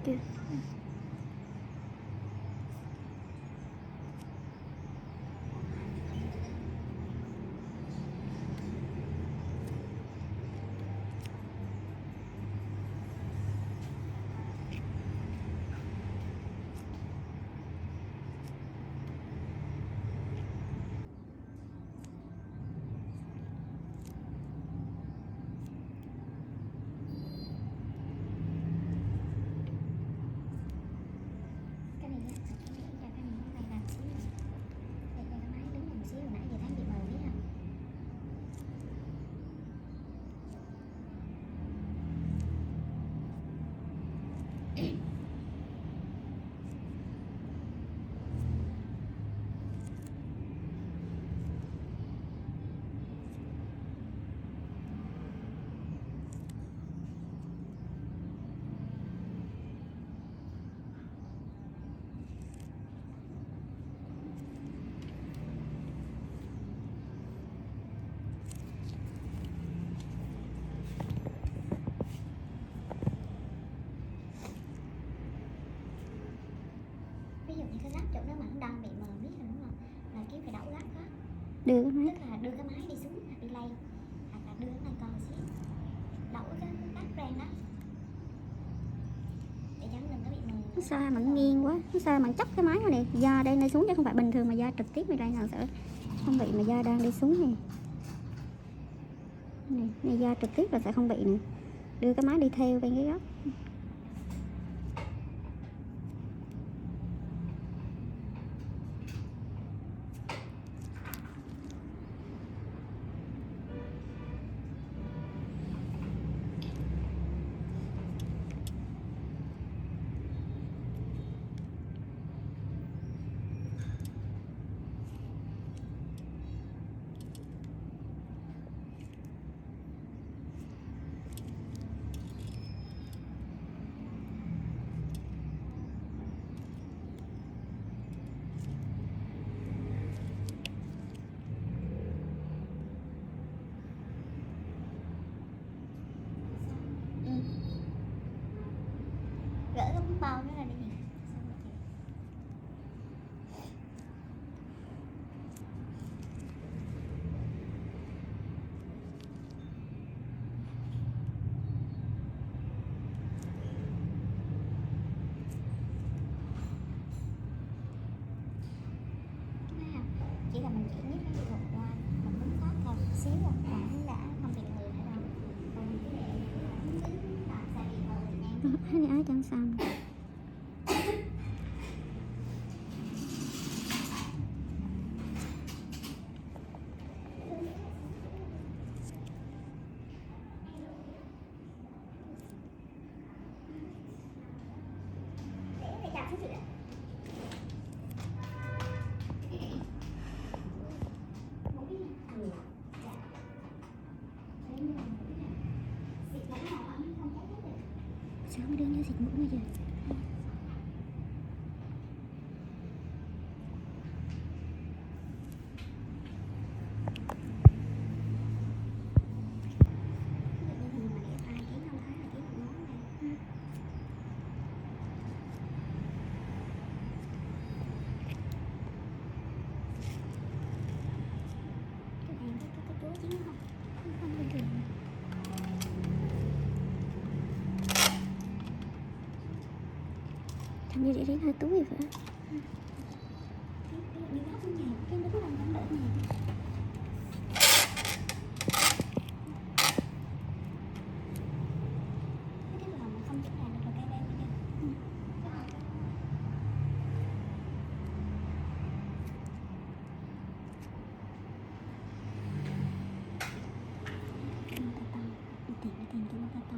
chưa? Cái này á, cái này cái này nó này làm xíu nè. Để cho cái máy đứng một xíu, hồi nãy giờ thấy bị mờ biết không? Ví dụ như cái gác chỗ đó mà nó đang bị mờ biết rồi đúng không? Là kiếm phải đảo gác đó. Đưa cái máy. Tức là đưa cái máy đi xuống hoặc đi lay, hoặc là đưa cái này con xíu, đậu cái gác ren đó để cho nó đừng có bị mờ. Nó xa mà nó nghiêng quá, nó xa mà chấp cái máy này, da đây đi xuống chứ không phải bình thường mà da trực tiếp này đây nào sẽ không bị, mà da đang đi xuống này. Này da trực tiếp là sẽ không bị nè. Đưa cái máy đi theo bên cái góc. Gỡ cái bún bao nữa là đi nhỉ? Xong rồi chị. Thấy không? Chỉ là mình chỉ nhích nó đi một qua, mình muốn thoát thôi xíu rồi, còn nó đã không bị mờ nữa đâu. Còn cái này muốn đứng lại xài bị mờ thì nhanh. Cái này áo chẳng xong. Để phải chặt xuống chị ạ. Mũi nè. Dạ. Đấy như là mũi nè. Xịt mũi nào mà không thấy hết được. Sao mới đưa nhau xịt mũi bây giờ? Ví dụ như thì mà để ai kiếm không thấy là kiếm một món này. Cái này cái túi chín không? Không bình thường. Thằng như để đến 2 túi vậy phải. Ví dụ như góc nhà, cái đứng là nó đỡ nhà. Cái là mà không chỉnh nhà được là cây đen đi nha. Cái nó to to. Đi tìm cho nó to to.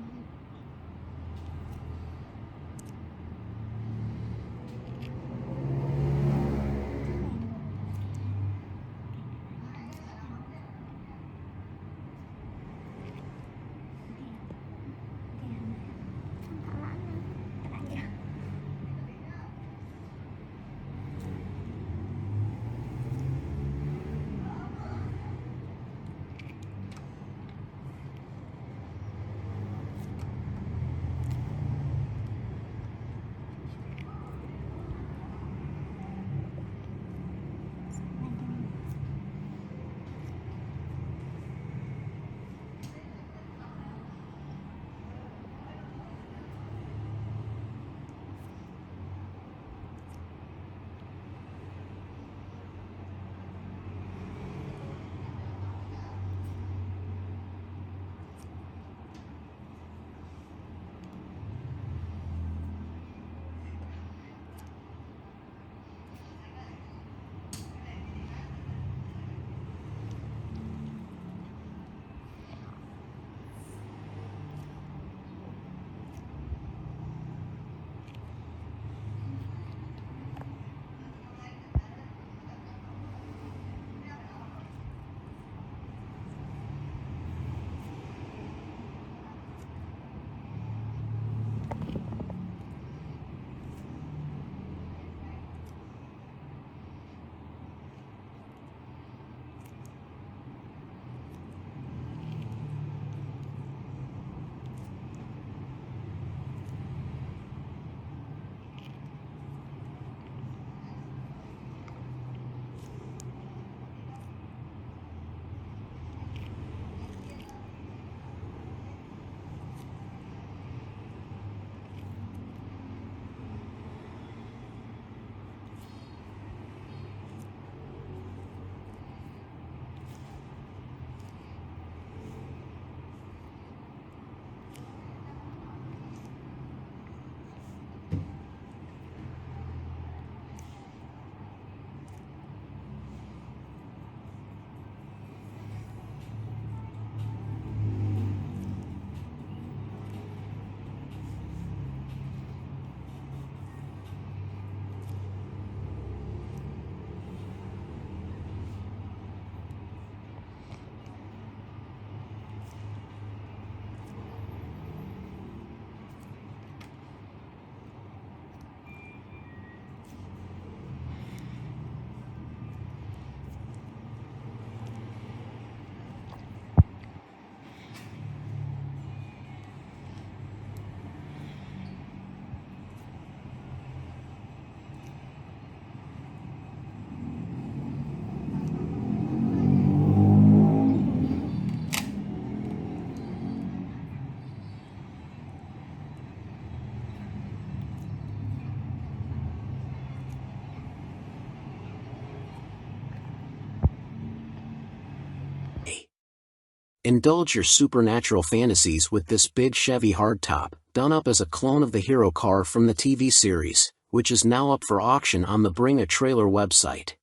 Indulge your supernatural fantasies with this big Chevy hardtop, done up as a clone of the hero car from the TV series, which is now up for auction on the Bring a Trailer website.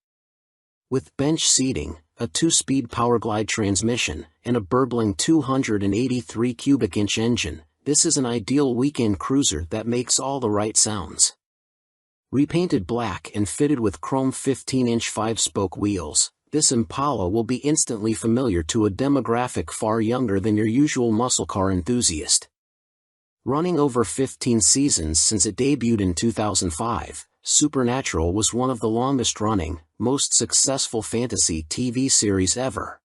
With bench seating, a 2-speed Powerglide transmission, and a burbling 283 cubic inch engine, this is an ideal weekend cruiser that makes all the right sounds. Repainted black and fitted with chrome 15-inch 5-spoke wheels, this Impala will be instantly familiar to a demographic far younger than your usual muscle car enthusiast. Running over 15 seasons since it debuted in 2005, Supernatural was one of the longest-running, most successful fantasy TV series ever.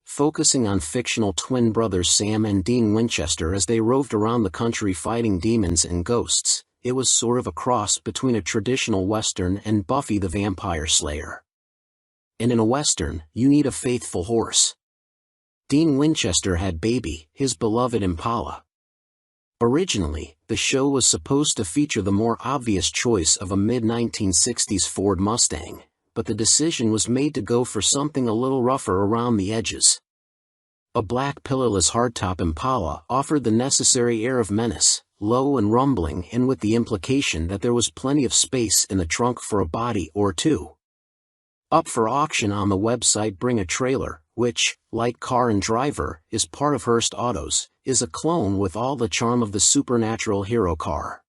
Focusing on fictional twin brothers Sam and Dean Winchester as they roved around the country fighting demons and ghosts, it was sort of a cross between a traditional Western and Buffy the Vampire Slayer. And in a Western, you need a faithful horse. Dean Winchester had Baby, his beloved Impala. Originally, the show was supposed to feature the more obvious choice of a mid-1960s Ford Mustang, but the decision was made to go for something a little rougher around the edges. A black pillarless hardtop Impala offered the necessary air of menace, low and rumbling, and with the implication that there was plenty of space in the trunk for a body or two. Up for auction on the website Bring a Trailer, which, like Car and Driver, is part of Hearst Autos, is a clone with all the charm of the supernatural hero car.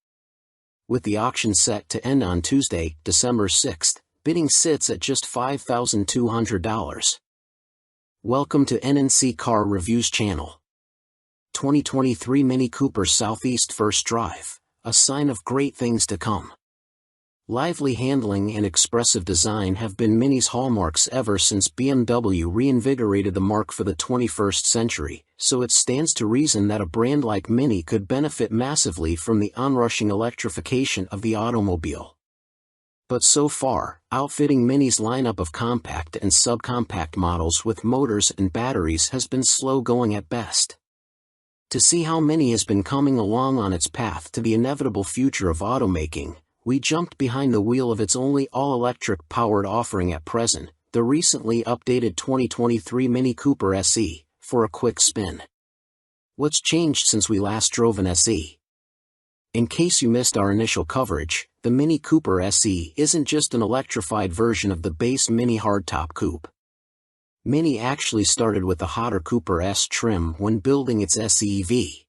With the auction set to end on Tuesday, December 6th, bidding sits at just $5,200. Welcome to NNC Car Reviews channel. 2023 Mini Cooper Southeast First Drive, a sign of great things to come. Lively handling and expressive design have been Mini's hallmarks ever since BMW reinvigorated the marque for the 21st century, so it stands to reason that a brand like Mini could benefit massively from the onrushing electrification of the automobile. But so far, outfitting Mini's lineup of compact and subcompact models with motors and batteries has been slow going at best. To see how Mini has been coming along on its path to the inevitable future of automaking, we jumped behind the wheel of its only all-electric powered offering at present, the recently updated 2023 Mini Cooper SE, for a quick spin. What's changed since we last drove an SE? In case you missed our initial coverage, the Mini Cooper SE isn't just an electrified version of the base Mini hardtop coupe. Mini actually started with the hotter Cooper S trim when building its SE-EV.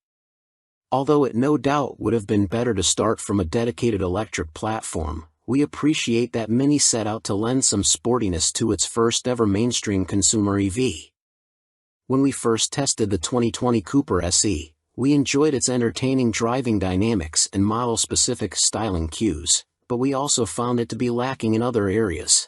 Although it no doubt would have been better to start from a dedicated electric platform, we appreciate that Mini set out to lend some sportiness to its first ever mainstream consumer EV. When we first tested the 2020 Cooper SE, we enjoyed its entertaining driving dynamics and model-specific styling cues, but we also found it to be lacking in other areas.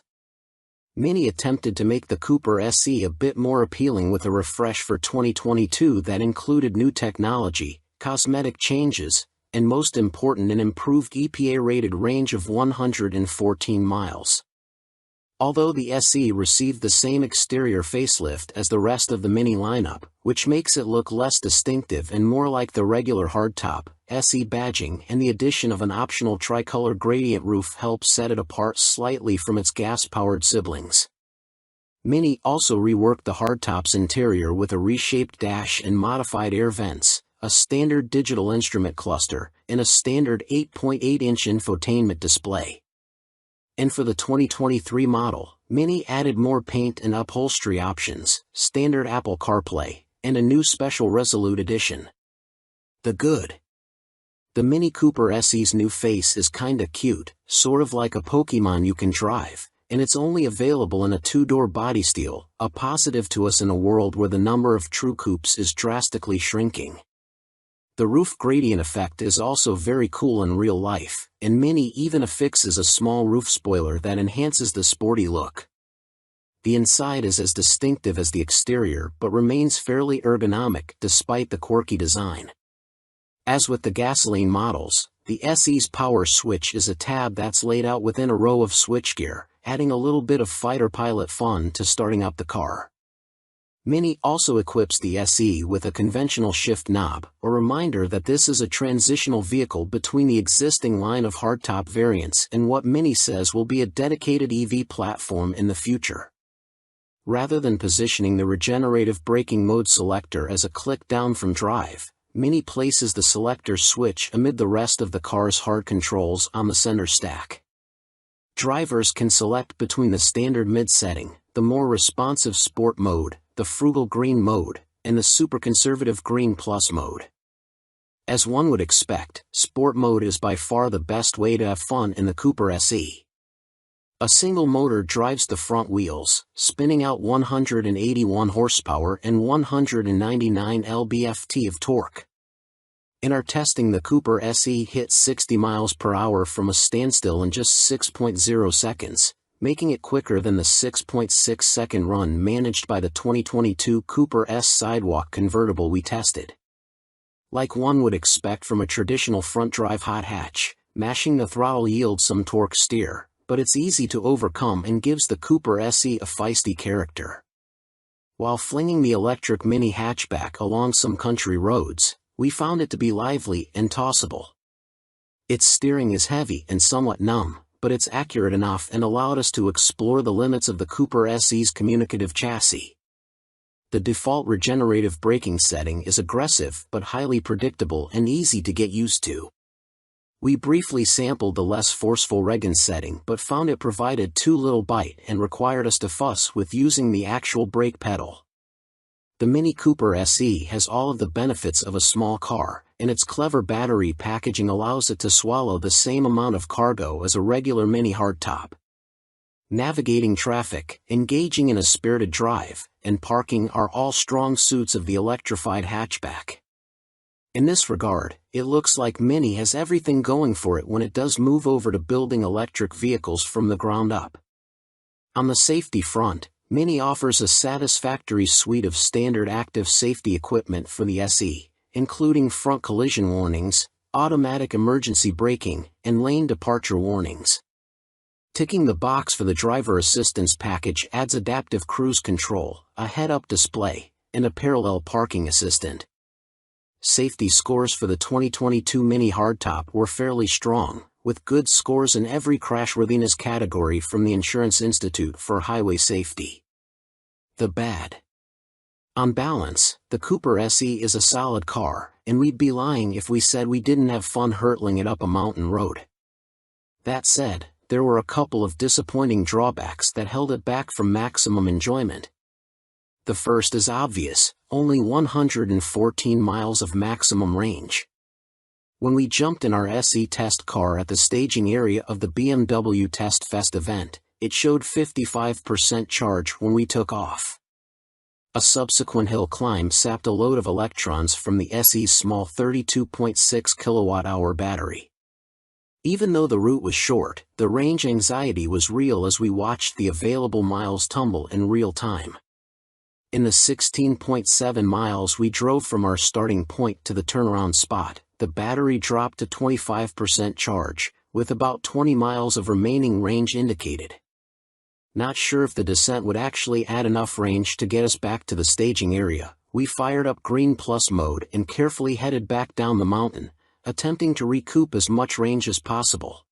Mini attempted to make the Cooper SE a bit more appealing with a refresh for 2022 that included new technology, cosmetic changes, and most important, an improved EPA-rated range of 114 miles. Although the SE received the same exterior facelift as the rest of the Mini lineup, which makes it look less distinctive and more like the regular hardtop, SE badging and the addition of an optional tricolor gradient roof help set it apart slightly from its gas-powered siblings. Mini also reworked the hardtop's interior with a reshaped dash and modified air vents, a standard digital instrument cluster, and a standard 8.8-inch infotainment display. And for the 2023 model, Mini added more paint and upholstery options, standard Apple CarPlay, and a new special Resolute edition. The good. The Mini Cooper SE's new face is kinda cute, sort of like a Pokemon you can drive, and it's only available in a 2-door body steel, a positive to us in a world where the number of true coupes is drastically shrinking. The roof gradient effect is also very cool in real life, and Mini even affixes a small roof spoiler that enhances the sporty look. The inside is as distinctive as the exterior but remains fairly ergonomic despite the quirky design. As with the gasoline models, the SE's power switch is a tab that's laid out within a row of switchgear, adding a little bit of fighter pilot fun to starting up the car. Mini also equips the SE with a conventional shift knob, a reminder that this is a transitional vehicle between the existing line of hardtop variants and what Mini says will be a dedicated EV platform in the future. Rather than positioning the regenerative braking mode selector as a click down from drive, Mini places the selector switch amid the rest of the car's hard controls on the center stack. Drivers can select between the standard mid setting, the more responsive sport mode, the frugal green mode, and the super conservative green plus mode. As one would expect, sport mode is by far the best way to have fun in the Cooper SE. A single motor drives the front wheels, spinning out 181 horsepower and 199 lb-ft of torque. In our testing, the Cooper SE hit 60 miles per hour from a standstill in just 6.0 seconds, making it quicker than the 6.6 second run managed by the 2022 Cooper S Sidewalk convertible we tested. Like one would expect from a traditional front-drive hot hatch, mashing the throttle yields some torque steer, but it's easy to overcome and gives the Cooper SE a feisty character. While flinging the electric Mini hatchback along some country roads, we found it to be lively and tossable. Its steering is heavy and somewhat numb, but it's accurate enough and allowed us to explore the limits of the Cooper SE's communicative chassis. The default regenerative braking setting is aggressive but highly predictable and easy to get used to. We briefly sampled the less forceful Regen setting but found it provided too little bite and required us to fuss with using the actual brake pedal. The Mini Cooper SE has all of the benefits of a small car, and its clever battery packaging allows it to swallow the same amount of cargo as a regular Mini hardtop. Navigating traffic, engaging in a spirited drive, and parking are all strong suits of the electrified hatchback. In this regard, it looks like Mini has everything going for it when it does move over to building electric vehicles from the ground up. On the safety front, Mini offers a satisfactory suite of standard active safety equipment for the SE, including front collision warnings, automatic emergency braking, and lane departure warnings. Ticking the box for the driver assistance package adds adaptive cruise control, a head-up display, and a parallel parking assistant. Safety scores for the 2022 Mini hardtop were fairly strong, with good scores in every crashworthiness category from the Insurance Institute for Highway Safety. The bad. On balance, the Cooper SE is a solid car, and we'd be lying if we said we didn't have fun hurtling it up a mountain road. That said, there were a couple of disappointing drawbacks that held it back from maximum enjoyment. The first is obvious: only 114 miles of maximum range. When we jumped in our SE test car at the staging area of the BMW Test Fest event, it showed 55% charge when we took off. A subsequent hill climb sapped a load of electrons from the SE's small 32.6 kWh battery. Even though the route was short, the range anxiety was real as we watched the available miles tumble in real time. In the 16.7 miles we drove from our starting point to the turnaround spot, the battery dropped to 25% charge, with about 20 miles of remaining range indicated. Not sure if the descent would actually add enough range to get us back to the staging area, we fired up Green Plus mode and carefully headed back down the mountain, attempting to recoup as much range as possible.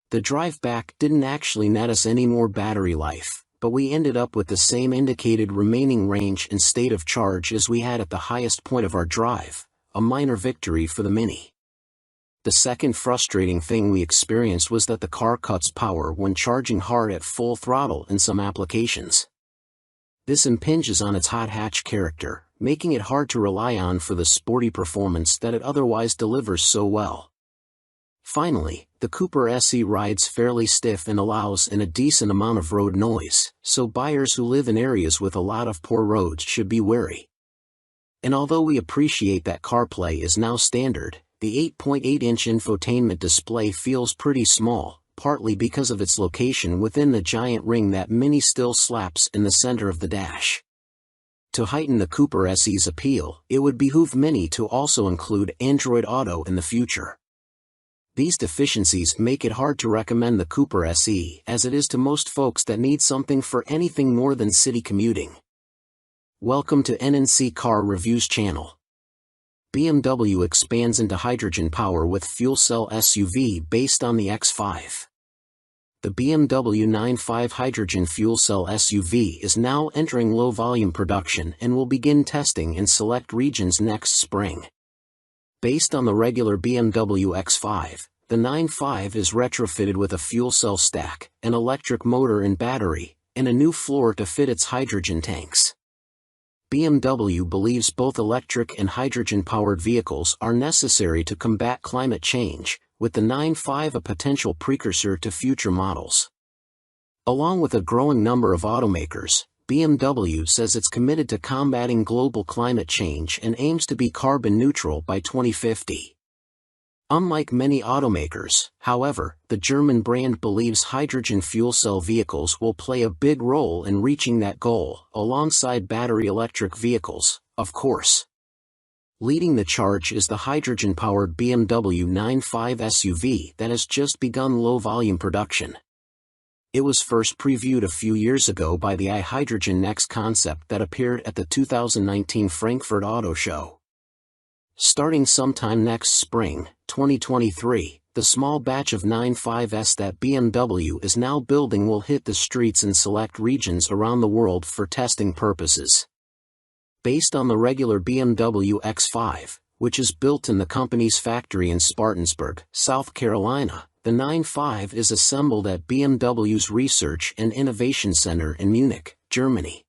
The drive back didn't actually net us any more battery life, but we ended up with the same indicated remaining range and state of charge as we had at the highest point of our drive, a minor victory for the Mini. The second frustrating thing we experienced was that the car cuts power when charging hard at full throttle in some applications. This impinges on its hot hatch character, making it hard to rely on for the sporty performance that it otherwise delivers so well. Finally, the Cooper SE rides fairly stiff and allows in a decent amount of road noise, so buyers who live in areas with a lot of poor roads should be wary. And although we appreciate that CarPlay is now standard, the 8.8-inch infotainment display feels pretty small, partly because of its location within the giant ring that Mini still slaps in the center of the dash. To heighten the Cooper SE's appeal, it would behoove Mini to also include Android Auto in the future. These deficiencies make it hard to recommend the Cooper SE as it is to most folks that need something for anything more than city commuting. Welcome to NNC Car Reviews channel. BMW expands into hydrogen power with fuel cell SUV based on the X5. The BMW 9/5 hydrogen fuel cell SUV is now entering low-volume production and will begin testing in select regions next spring. Based on the regular BMW X5, the 9/5 is retrofitted with a fuel cell stack, an electric motor and battery, and a new floor to fit its hydrogen tanks. BMW believes both electric and hydrogen-powered vehicles are necessary to combat climate change, with the 9/5 a potential precursor to future models. Along with a growing number of automakers, BMW says it's committed to combating global climate change and aims to be carbon neutral by 2050. Unlike many automakers, however, the German brand believes hydrogen fuel cell vehicles will play a big role in reaching that goal, alongside battery electric vehicles, of course. Leading the charge is the hydrogen-powered BMW 9/5 SUV that has just begun low-volume production. It was first previewed a few years ago by the iHydrogen Next concept that appeared at the 2019 Frankfurt Auto Show. Starting sometime next spring, 2023, the small batch of 9/5s that BMW is now building will hit the streets in select regions around the world for testing purposes. Based on the regular BMW X5, which is built in the company's factory in Spartanburg, South Carolina, the 9/5 is assembled at BMW's Research and Innovation Center in Munich, Germany.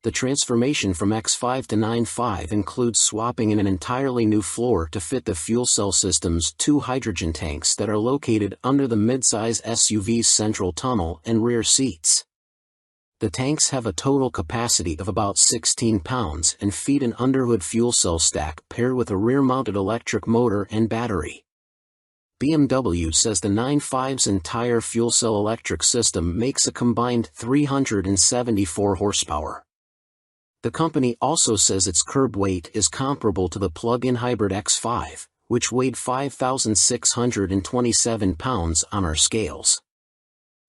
The transformation from X5 to 9/5 includes swapping in an entirely new floor to fit the fuel cell system's two hydrogen tanks that are located under the midsize SUV's central tunnel and rear seats. The tanks have a total capacity of about 16 pounds and feed an underhood fuel cell stack paired with a rear-mounted electric motor and battery. BMW says the 9/5's entire fuel cell electric system makes a combined 374 horsepower. The company also says its curb weight is comparable to the plug-in hybrid X5, which weighed 5,627 pounds on our scales.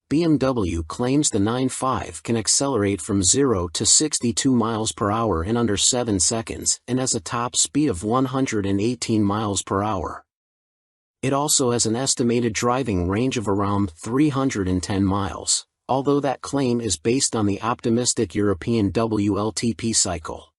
BMW claims the 9/5 can accelerate from 0 to 62 miles per hour in under 7 seconds and has a top speed of 118 miles per hour. It also has an estimated driving range of around 310 miles, although that claim is based on the optimistic European WLTP cycle.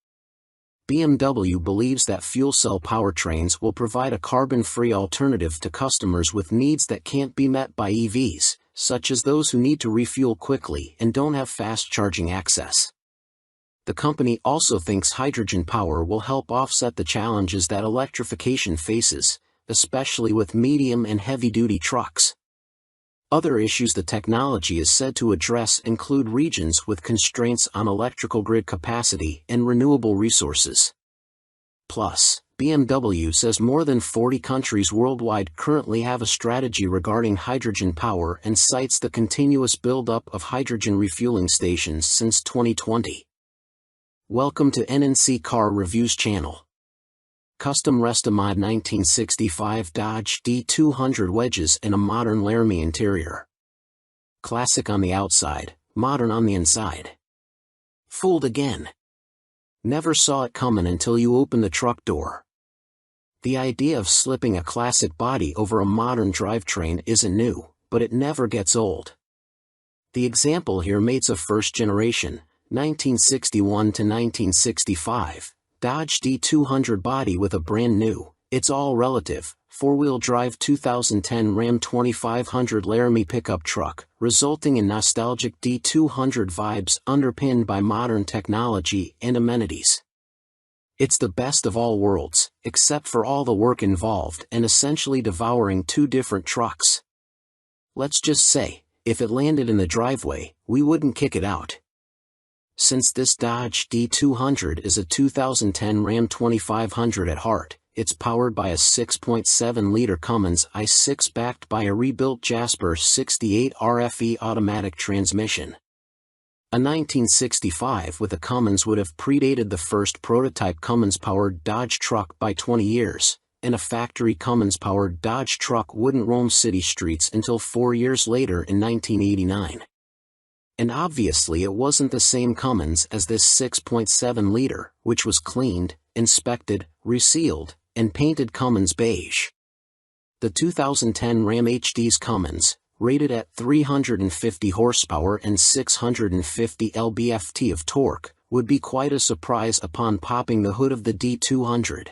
BMW believes that fuel cell powertrains will provide a carbon-free alternative to customers with needs that can't be met by EVs, such as those who need to refuel quickly and don't have fast charging access. The company also thinks hydrogen power will help offset the challenges that electrification faces, especially with medium and heavy-duty trucks. Other issues the technology is said to address include regions with constraints on electrical grid capacity and renewable resources. Plus, BMW says more than 40 countries worldwide currently have a strategy regarding hydrogen power and cites the continuous build-up of hydrogen refueling stations since 2020. Welcome to NNC Car Reviews channel. Custom Restomod 1965 Dodge D200 wedges in a modern Laramie interior. Classic on the outside, modern on the inside. Fooled again. Never saw it coming until you open the truck door. The idea of slipping a classic body over a modern drivetrain isn't new, but it never gets old. The example here mates a first-generation, 1961 to 1965, Dodge D200 body with a brand new, it's all relative, four-wheel drive 2010 Ram 2500 Laramie pickup truck, resulting in nostalgic D200 vibes underpinned by modern technology and amenities. It's the best of all worlds, except for all the work involved and essentially devouring two different trucks. Let's just say, if it landed in the driveway, we wouldn't kick it out. Since this Dodge D200 is a 2010 Ram 2500 at heart, it's powered by a 6.7-liter Cummins i6 backed by a rebuilt Jasper 68 RFE automatic transmission. A 1965 with a Cummins would have predated the first prototype Cummins-powered Dodge truck by 20 years, and a factory Cummins-powered Dodge truck wouldn't roam city streets until 4 years later in 1989. And obviously it wasn't the same Cummins as this 6.7-liter, which was cleaned, inspected, resealed, and painted Cummins beige. The 2010 Ram HD's Cummins, rated at 350 horsepower and 650 lb-ft of torque, would be quite a surprise upon popping the hood of the D200.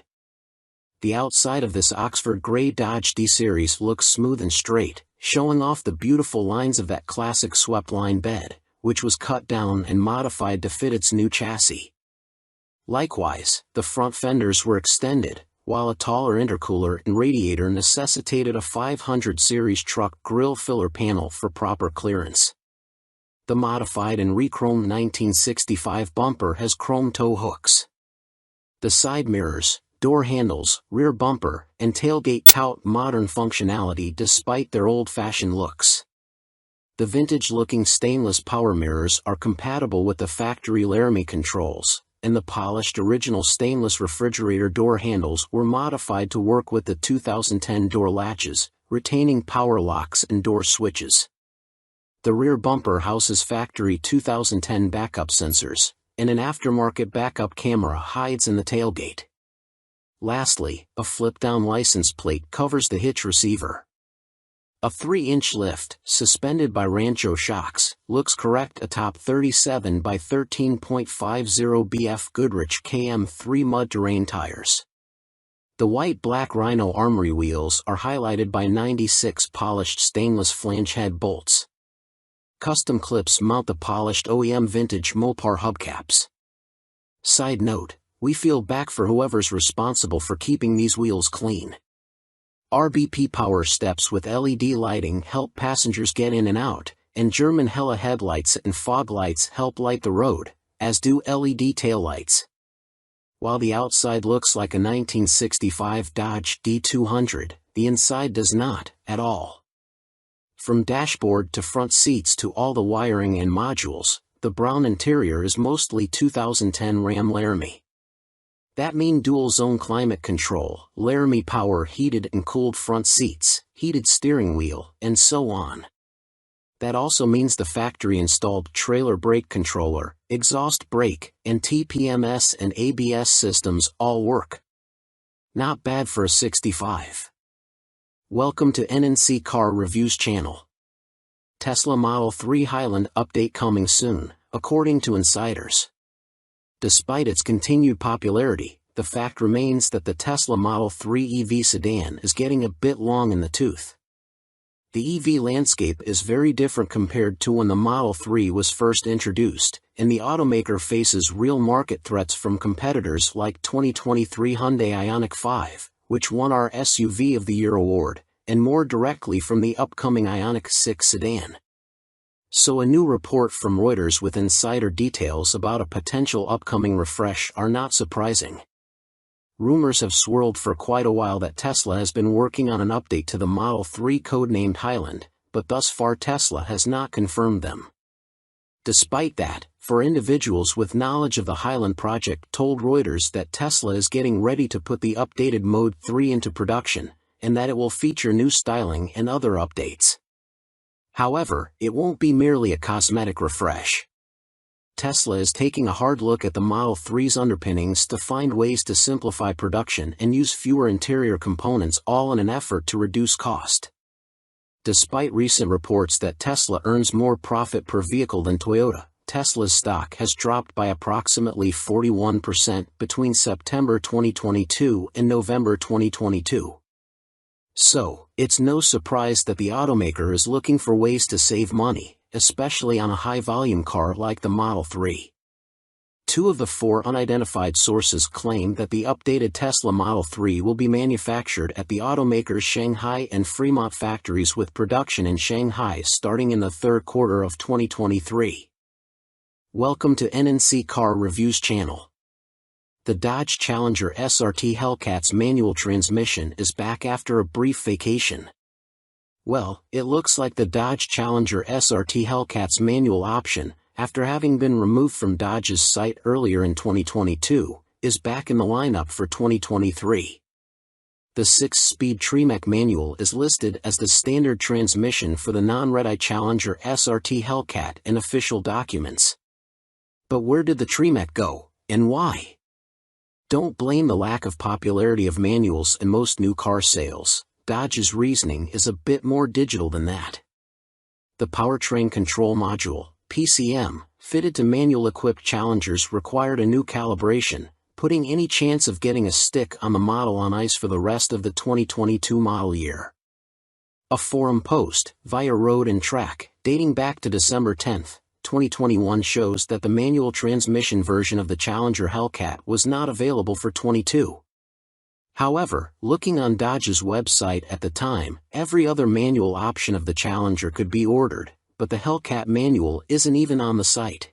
The outside of this Oxford Grey Dodge D-Series looks smooth and straight, showing off the beautiful lines of that classic swept-line bed, which was cut down and modified to fit its new chassis. Likewise, the front fenders were extended, while a taller intercooler and radiator necessitated a 500 series truck grille filler panel for proper clearance. The modified and re-chromed 1965 bumper has chrome tow hooks. The side mirrors, door handles, rear bumper, and tailgate tout modern functionality despite their old-fashioned looks. The vintage-looking stainless power mirrors are compatible with the factory Laramie controls, and the polished original stainless refrigerator door handles were modified to work with the 2010 door latches, retaining power locks and door switches. The rear bumper houses factory 2010 backup sensors, and an aftermarket backup camera hides in the tailgate. Lastly, a flip-down license plate covers the hitch receiver. A 3-inch lift, suspended by Rancho shocks, looks correct atop 37 by 13.50 BF Goodrich KM3 mud terrain tires. The white-black Rhino Armory wheels are highlighted by 96 polished stainless flange head bolts. Custom clips mount the polished OEM vintage Mopar hubcaps. Side note, we feel back for whoever's responsible for keeping these wheels clean. RBP power steps with LED lighting help passengers get in and out, and German Hella headlights and fog lights help light the road, as do LED taillights. While the outside looks like a 1965 Dodge D200, the inside does not, at all. From dashboard to front seats to all the wiring and modules, the brown interior is mostly 2010 Ram Laramie. That means dual-zone climate control, Laramie power heated and cooled front seats, heated steering wheel, and so on. That also means the factory-installed trailer brake controller, exhaust brake, and TPMS and ABS systems all work. Not bad for a 65. Welcome to NNC Car Reviews channel. Tesla Model 3 Highland update coming soon, according to insiders. Despite its continued popularity, the fact remains that the Tesla Model 3 EV sedan is getting a bit long in the tooth. The EV landscape is very different compared to when the Model 3 was first introduced, and the automaker faces real market threats from competitors like 2023 Hyundai Ioniq 5, which won our SUV of the Year award, and more directly from the upcoming Ioniq 6 sedan. So a new report from Reuters with insider details about a potential upcoming refresh are not surprising. Rumors have swirled for quite a while that Tesla has been working on an update to the Model 3 codenamed Highland, but thus far Tesla has not confirmed them. Despite that, for individuals with knowledge of the Highland project told Reuters that Tesla is getting ready to put the updated Mode 3 into production, and that it will feature new styling and other updates. However, it won't be merely a cosmetic refresh. Tesla is taking a hard look at the Model 3's underpinnings to find ways to simplify production and use fewer interior components, all in an effort to reduce cost. Despite recent reports that Tesla earns more profit per vehicle than Toyota, Tesla's stock has dropped by approximately 41% between September 2022 and November 2022. So, it's no surprise that the automaker is looking for ways to save money, especially on a high-volume car like the Model 3. 2 of the 4 unidentified sources claim that the updated Tesla Model 3 will be manufactured at the automaker's Shanghai and Fremont factories, with production in Shanghai starting in the third quarter of 2023. Welcome to NNC Car Reviews channel. The Dodge Challenger SRT Hellcat's manual transmission is back after a brief vacation. Well, it looks like the Dodge Challenger SRT Hellcat's manual option, after having been removed from Dodge's site earlier in 2022, is back in the lineup for 2023. The 6-speed Tremec manual is listed as the standard transmission for the non-red-eye Challenger SRT Hellcat in official documents. But where did the Tremec go, and why? Don't blame the lack of popularity of manuals in most new car sales. Dodge's reasoning is a bit more digital than that. The Powertrain Control Module, PCM, fitted to manual-equipped Challengers required a new calibration, putting any chance of getting a stick on the model on ice for the rest of the 2022 model year. A forum post, via Road and Track, dating back to December 10, 2021 shows that the manual transmission version of the Challenger Hellcat was not available for 22. However, looking on Dodge's website at the time, every other manual option of the Challenger could be ordered, but the Hellcat manual isn't even on the site.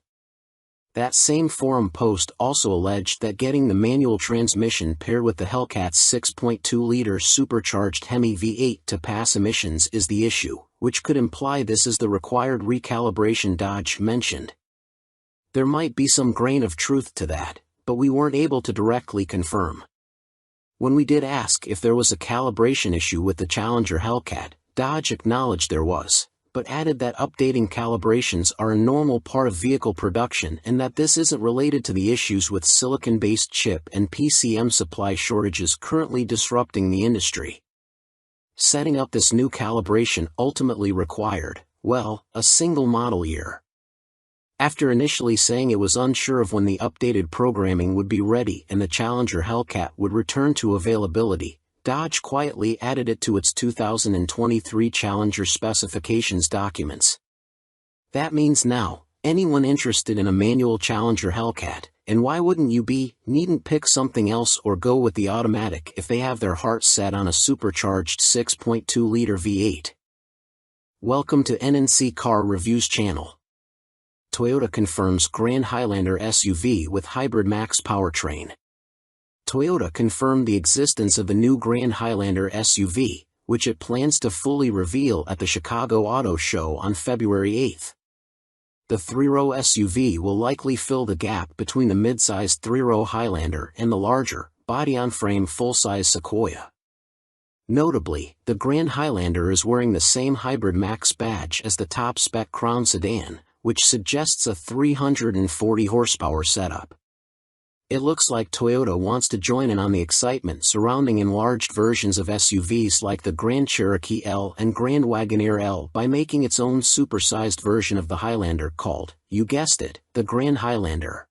That same forum post also alleged that getting the manual transmission paired with the Hellcat's 6.2-liter supercharged Hemi V8 to pass emissions is the issue, which could imply this is the required recalibration Dodge mentioned. There might be some grain of truth to that, but we weren't able to directly confirm. When we did ask if there was a calibration issue with the Challenger Hellcat, Dodge acknowledged there was, but added that updating calibrations are a normal part of vehicle production and that this isn't related to the issues with silicon-based chip and PCM supply shortages currently disrupting the industry. Setting up this new calibration ultimately required, well, a single model year. After initially saying it was unsure of when the updated programming would be ready and the Challenger Hellcat would return to availability, Dodge quietly added it to its 2023 Challenger specifications documents. That means now, anyone interested in a manual Challenger Hellcat, and why wouldn't you be, needn't pick something else or go with the automatic if they have their heart set on a supercharged 6.2-liter V8. Welcome to NNC Car Reviews channel. Toyota confirms Grand Highlander SUV with hybrid max powertrain. Toyota confirmed the existence of the new Grand Highlander SUV, which it plans to fully reveal at the Chicago Auto Show on February 8. The three-row SUV will likely fill the gap between the mid-sized three-row Highlander and the larger, body-on-frame full-size Sequoia. Notably, the Grand Highlander is wearing the same Hybrid Max badge as the top-spec Crown sedan, which suggests a 340 horsepower setup. It looks like Toyota wants to join in on the excitement surrounding enlarged versions of SUVs like the Grand Cherokee L and Grand Wagoneer L by making its own supersized version of the Highlander called, you guessed it, the Grand Highlander.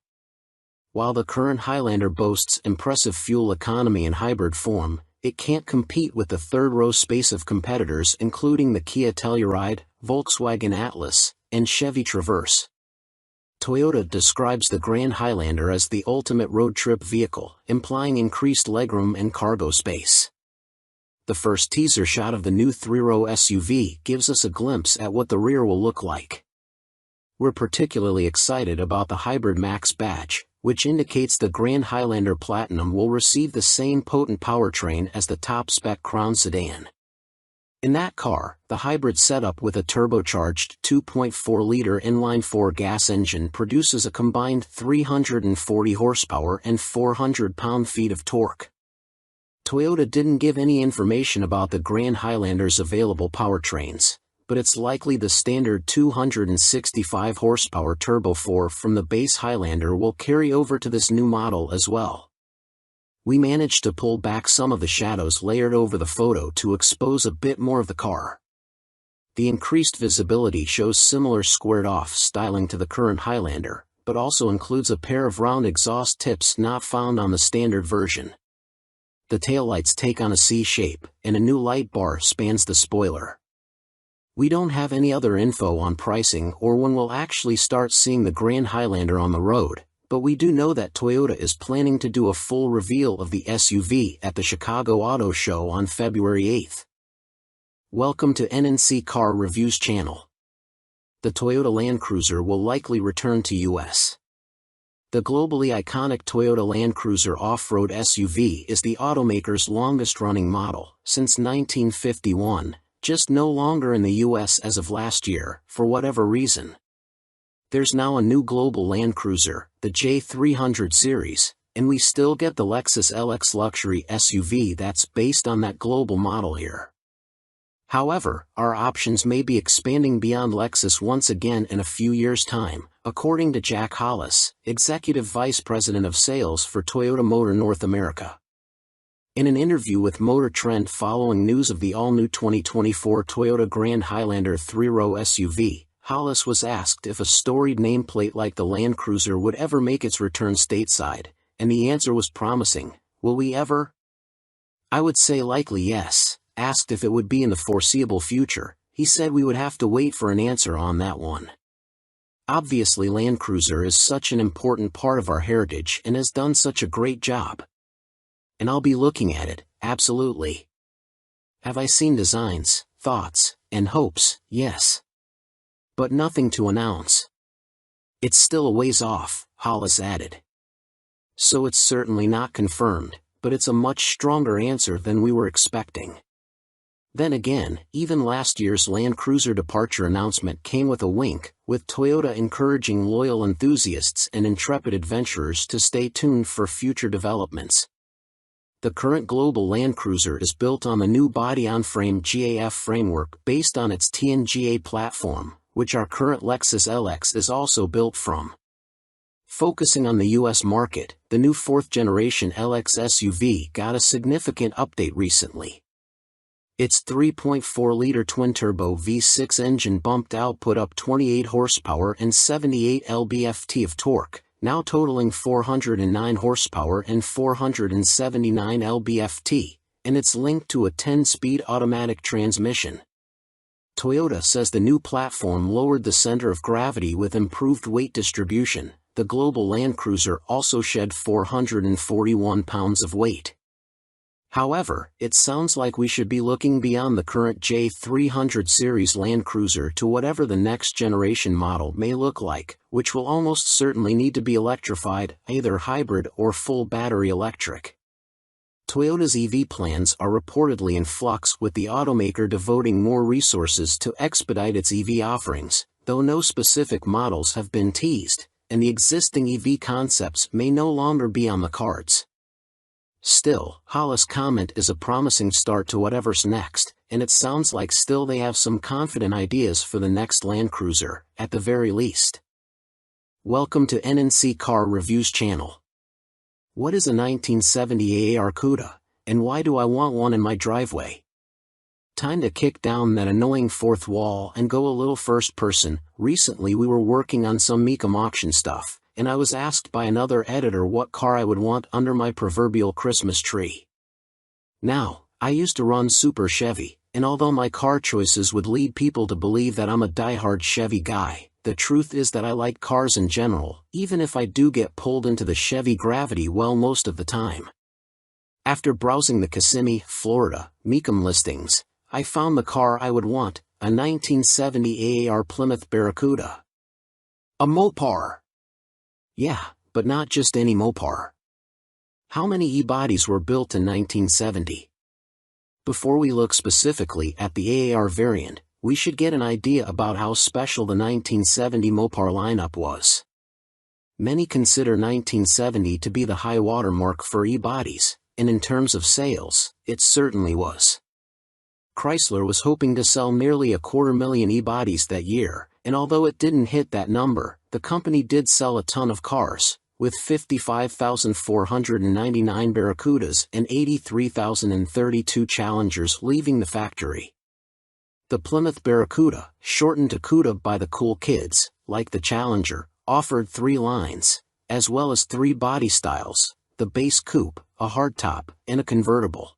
While the current Highlander boasts impressive fuel economy and hybrid form, it can't compete with the third-row space of competitors including the Kia Telluride, Volkswagen Atlas, and Chevy Traverse. Toyota describes the Grand Highlander as the ultimate road trip vehicle, implying increased legroom and cargo space. The first teaser shot of the new three-row SUV gives us a glimpse at what the rear will look like. We're particularly excited about the Hybrid Max badge, which indicates the Grand Highlander Platinum will receive the same potent powertrain as the top-spec Crown sedan. In that car, the hybrid setup with a turbocharged 2.4-liter inline-4 gas engine produces a combined 340 horsepower and 400 pound-feet of torque. Toyota didn't give any information about the Grand Highlander's available powertrains, but it's likely the standard 265 horsepower Turbo 4 from the base Highlander will carry over to this new model as well. We managed to pull back some of the shadows layered over the photo to expose a bit more of the car. The increased visibility shows similar squared-off styling to the current Highlander, but also includes a pair of round exhaust tips not found on the standard version. The taillights take on a C shape, and a new light bar spans the spoiler. We don't have any other info on pricing or when we'll actually start seeing the Grand Highlander on the road, but we do know that Toyota is planning to do a full reveal of the SUV at the Chicago Auto Show on February 8. Welcome to NNC Car Reviews channel. The Toyota Land Cruiser will likely return to US. The globally iconic Toyota Land Cruiser off-road SUV is the automaker's longest-running model, since 1951, just no longer in the US as of last year, for whatever reason. There's now a new global Land Cruiser, the J300 series, and we still get the Lexus LX luxury SUV that's based on that global model here. However, our options may be expanding beyond Lexus once again in a few years' time, according to Jack Hollis, Executive Vice President of Sales for Toyota Motor North America. In an interview with Motor Trend following news of the all-new 2024 Toyota Grand Highlander 3-row SUV, Hollis was asked if a storied nameplate like the Land Cruiser would ever make its return stateside, and the answer was promising. Will we ever? I would say likely yes. Asked if it would be in the foreseeable future, he said we would have to wait for an answer on that one. Obviously Land Cruiser is such an important part of our heritage and has done such a great job. And I'll be looking at it, absolutely. Have I seen designs, thoughts, and hopes? Yes. But nothing to announce. It's still a ways off, Hollis added. So it's certainly not confirmed, but it's a much stronger answer than we were expecting. Then again, even last year's Land Cruiser departure announcement came with a wink, with Toyota encouraging loyal enthusiasts and intrepid adventurers to stay tuned for future developments. The current global Land Cruiser is built on the new body-on-frame GAF framework based on its TNGA platform, which our current Lexus LX is also built from. Focusing on the US market, the new 4th-generation LX SUV got a significant update recently. Its 3.4-liter twin-turbo V6 engine bumped output up 28 horsepower and 78 lb-ft of torque, now totaling 409 horsepower and 479 lb-ft, and it's linked to a 10-speed automatic transmission. Toyota says the new platform lowered the center of gravity with improved weight distribution. The global Land Cruiser also shed 441 pounds of weight. However, it sounds like we should be looking beyond the current J300 series Land Cruiser to whatever the next generation model may look like, which will almost certainly need to be electrified, either hybrid or full battery electric. Toyota's EV plans are reportedly in flux, with the automaker devoting more resources to expedite its EV offerings, though no specific models have been teased, and the existing EV concepts may no longer be on the cards. Still, Hollis' comment is a promising start to whatever's next, and it sounds like still they have some confident ideas for the next Land Cruiser, at the very least. Welcome to NNC Car Reviews channel. What is a 1970 AAR CUDA, and why do I want one in my driveway? Time to kick down that annoying fourth wall and go a little first person. Recently we were working on some Mecum auction stuff, and I was asked by another editor what car I would want under my proverbial Christmas tree. Now, I used to run Super Chevy, and although my car choices would lead people to believe that I'm a diehard Chevy guy, the truth is that I like cars in general, even if I do get pulled into the Chevy Gravity well most of the time. After browsing the Kissimmee, Florida, Mecum listings, I found the car I would want, a 1970 AAR Plymouth Barracuda. A Mopar. Yeah, but not just any Mopar. How many e-bodies were built in 1970? Before we look specifically at the AAR variant, we should get an idea about how special the 1970 Mopar lineup was. Many consider 1970 to be the high watermark for e-bodies, and in terms of sales, it certainly was. Chrysler was hoping to sell nearly 250,000 e-bodies that year, and although it didn't hit that number, the company did sell a ton of cars, with 55,499 Barracudas and 83,032 Challengers leaving the factory. The Plymouth Barracuda, shortened to CUDA by the cool kids, like the Challenger, offered 3 lines, as well as 3 body styles: the base coupe, a hardtop, and a convertible.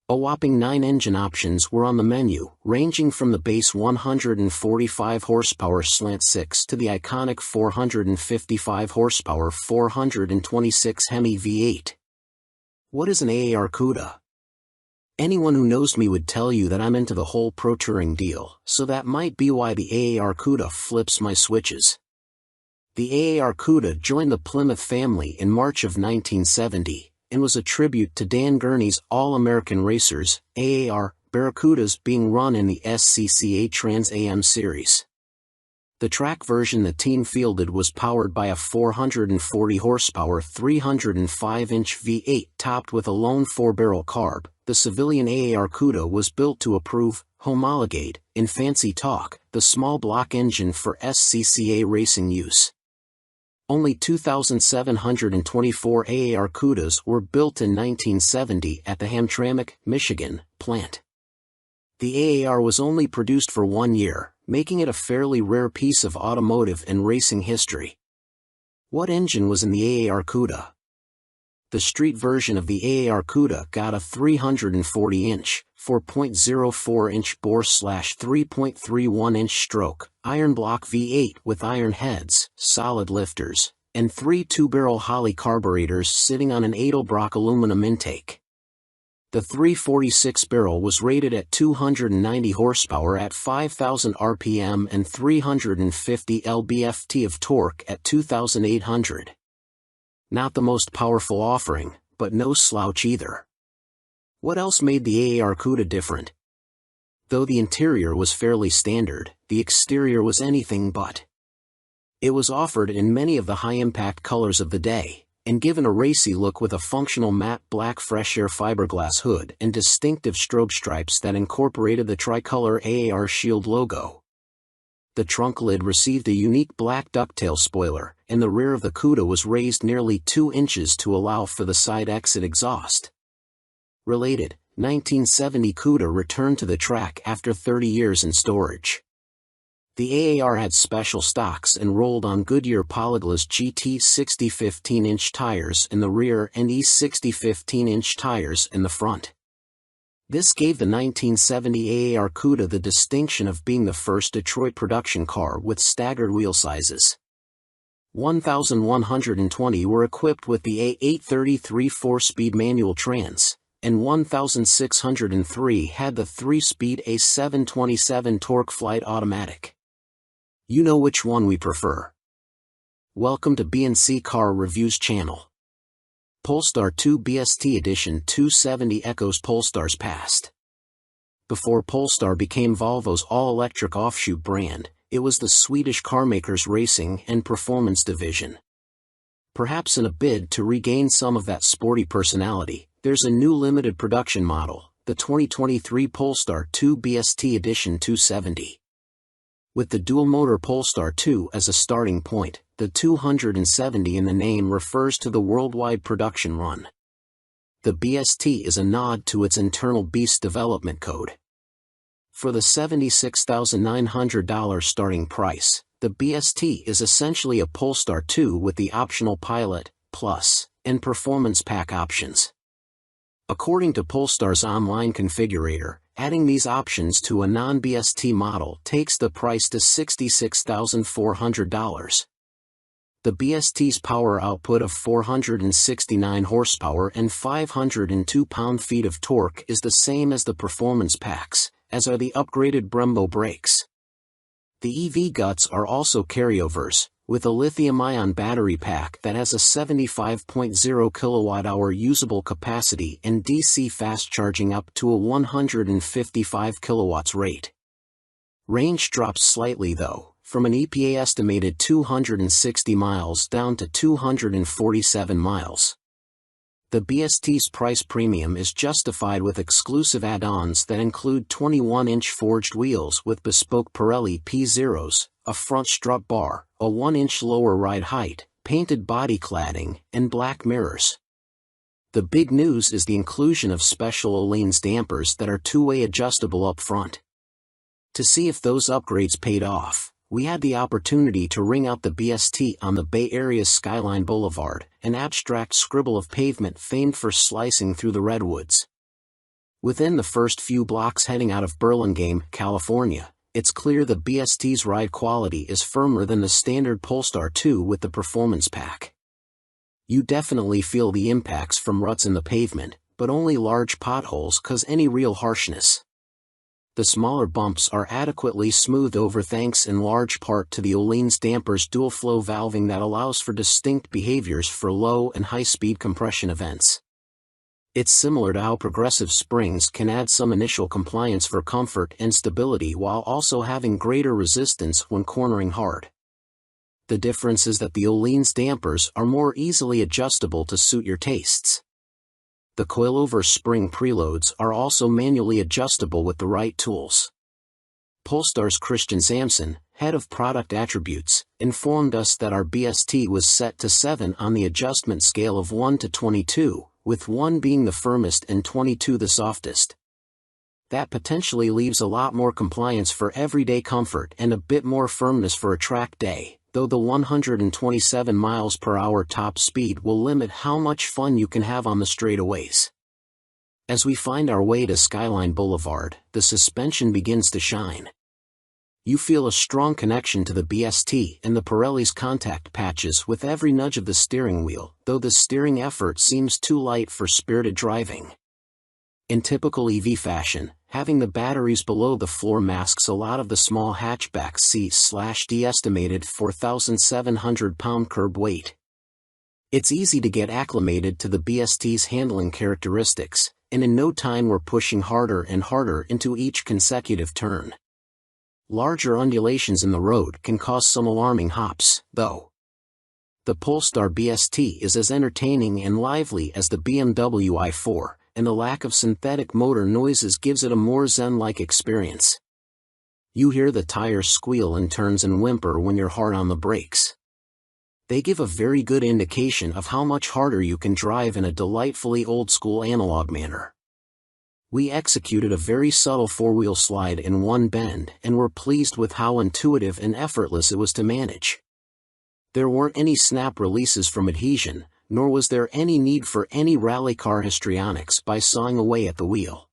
A whopping 9 engine options were on the menu, ranging from the base 145 horsepower Slant 6 to the iconic 455 horsepower 426 Hemi V8. What is an AAR CUDA? Anyone who knows me would tell you that I'm into the whole pro touring deal, so that might be why the AAR CUDA flips my switches. The AAR CUDA joined the Plymouth family in March of 1970. And was a tribute to Dan Gurney's All-American Racers, AAR, Barracudas being run in the SCCA Trans Am series. The track version the team fielded was powered by a 440 horsepower 305-inch V8 topped with a lone 4-barrel carb. The civilian AAR CUDA was built to approve, homologate, in fancy talk, the small block engine for SCCA racing use. Only 2,724 AAR CUDAs were built in 1970 at the Hamtramck, Michigan, plant. The AAR was only produced for 1 year, making it a fairly rare piece of automotive and racing history. What engine was in the AAR CUDA? The street version of the AAR CUDA got a 340-inch, 4.04-inch bore/3.31-inch stroke, iron block V8 with iron heads, solid lifters, and 3 two-barrel Holley carburetors sitting on an Edelbrock aluminum intake. The 346 barrel was rated at 290 horsepower at 5,000 RPM and 350 lb-ft of torque at 2,800. Not the most powerful offering, but no slouch either. What else made the AAR CUDA different? Though the interior was fairly standard, the exterior was anything but. It was offered in many of the high-impact colors of the day, and given a racy look with a functional matte black fresh air fiberglass hood and distinctive strobe stripes that incorporated the tricolor AAR Shield logo. The trunk lid received a unique black ducktail spoiler, and the rear of the CUDA was raised nearly 2 inches to allow for the side exit exhaust. Related, 1970 CUDA returned to the track after 30 years in storage. The AAR had special stocks and rolled on Goodyear Polyglas GT 60 15-inch tires in the rear and E60 15-inch tires in the front. This gave the 1970 AAR CUDA the distinction of being the first Detroit production car with staggered wheel sizes. 1,120 were equipped with the A833 4-speed manual trans, and 1,603 had the 3-speed A727 Torque Flight automatic. You know which one we prefer. Welcome to B&C Car Reviews channel. Polestar 2 BST Edition 270 echoes Polestar's past. Before Polestar became Volvo's all-electric offshoot brand, it was the Swedish carmaker's racing and performance division. Perhaps in a bid to regain some of that sporty personality, there's a new limited production model, the 2023 Polestar 2 BST Edition 270. With the dual-motor Polestar 2 as a starting point, the 270 in the name refers to the worldwide production run. The BST is a nod to its internal beast development code. For the $76,900 starting price, the BST is essentially a Polestar 2 with the optional Pilot, Plus, and Performance Pack options. According to Polestar's online configurator, adding these options to a non-BST model takes the price to $66,400. The BST's power output of 469 horsepower and 502 pound-feet of torque is the same as the performance packs, as are the upgraded Brembo brakes. The EV guts are also carryovers, with a lithium-ion battery pack that has a 75.0 kWh usable capacity and DC fast charging up to a 155 kW rate. Range drops slightly though, from an EPA estimated 260 miles down to 247 miles. The BST's price premium is justified with exclusive add-ons that include 21-inch forged wheels with bespoke Pirelli P0s, a front strut bar, a 1-inch lower ride height, painted body cladding, and black mirrors. The big news is the inclusion of special Öhlins dampers that are two-way adjustable up front. To see if those upgrades paid off, we had the opportunity to ring out the BST on the Bay Area's Skyline Boulevard, an abstract scribble of pavement famed for slicing through the redwoods. Within the first few blocks heading out of Burlingame, California, it's clear the BST's ride quality is firmer than the standard Polestar 2 with the performance pack. You definitely feel the impacts from ruts in the pavement, but only large potholes cause any real harshness. The smaller bumps are adequately smoothed over thanks in large part to the Öhlins dampers dual-flow valving that allows for distinct behaviors for low and high-speed compression events. It's similar to how progressive springs can add some initial compliance for comfort and stability while also having greater resistance when cornering hard. The difference is that the Öhlins dampers are more easily adjustable to suit your tastes. The coilover spring preloads are also manually adjustable with the right tools. Polestar's Christian Samson, head of product attributes, informed us that our BST was set to 7 on the adjustment scale of 1 to 22, with 1 being the firmest and 22 the softest. That potentially leaves a lot more compliance for everyday comfort and a bit more firmness for a track day, though the 127 miles per hour top speed will limit how much fun you can have on the straightaways. As we find our way to Skyline Boulevard, the suspension begins to shine. You feel a strong connection to the BST and the Pirelli's contact patches with every nudge of the steering wheel, though the steering effort seems too light for spirited driving. In typical EV fashion, having the batteries below the floor masks a lot of the small hatchback C/D estimated 4,700 pound curb weight. It's easy to get acclimated to the BST's handling characteristics, and in no time we're pushing harder and harder into each consecutive turn. Larger undulations in the road can cause some alarming hops, though. The Polestar BST is as entertaining and lively as the BMW i4, and the lack of synthetic motor noises gives it a more zen-like experience. You hear the tires squeal in turns and whimper when you're hard on the brakes. They give a very good indication of how much harder you can drive in a delightfully old-school analog manner. We executed a very subtle four-wheel slide in one bend and were pleased with how intuitive and effortless it was to manage. There weren't any snap releases from adhesion, nor was there any need for any rally car histrionics by sawing away at the wheel.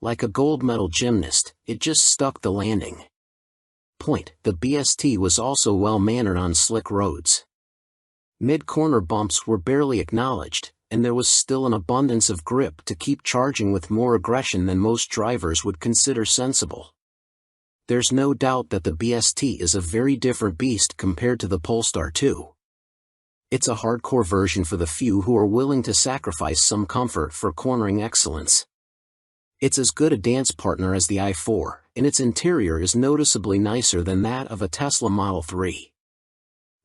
Like a gold medal gymnast, it just stuck the landing. The BST was also well-mannered on slick roads. Mid-corner bumps were barely acknowledged, and there was still an abundance of grip to keep charging with more aggression than most drivers would consider sensible. There's no doubt that the BST is a very different beast compared to the Polestar 2. It's a hardcore version for the few who are willing to sacrifice some comfort for cornering excellence. It's as good a dance partner as the i4, and its interior is noticeably nicer than that of a Tesla Model 3.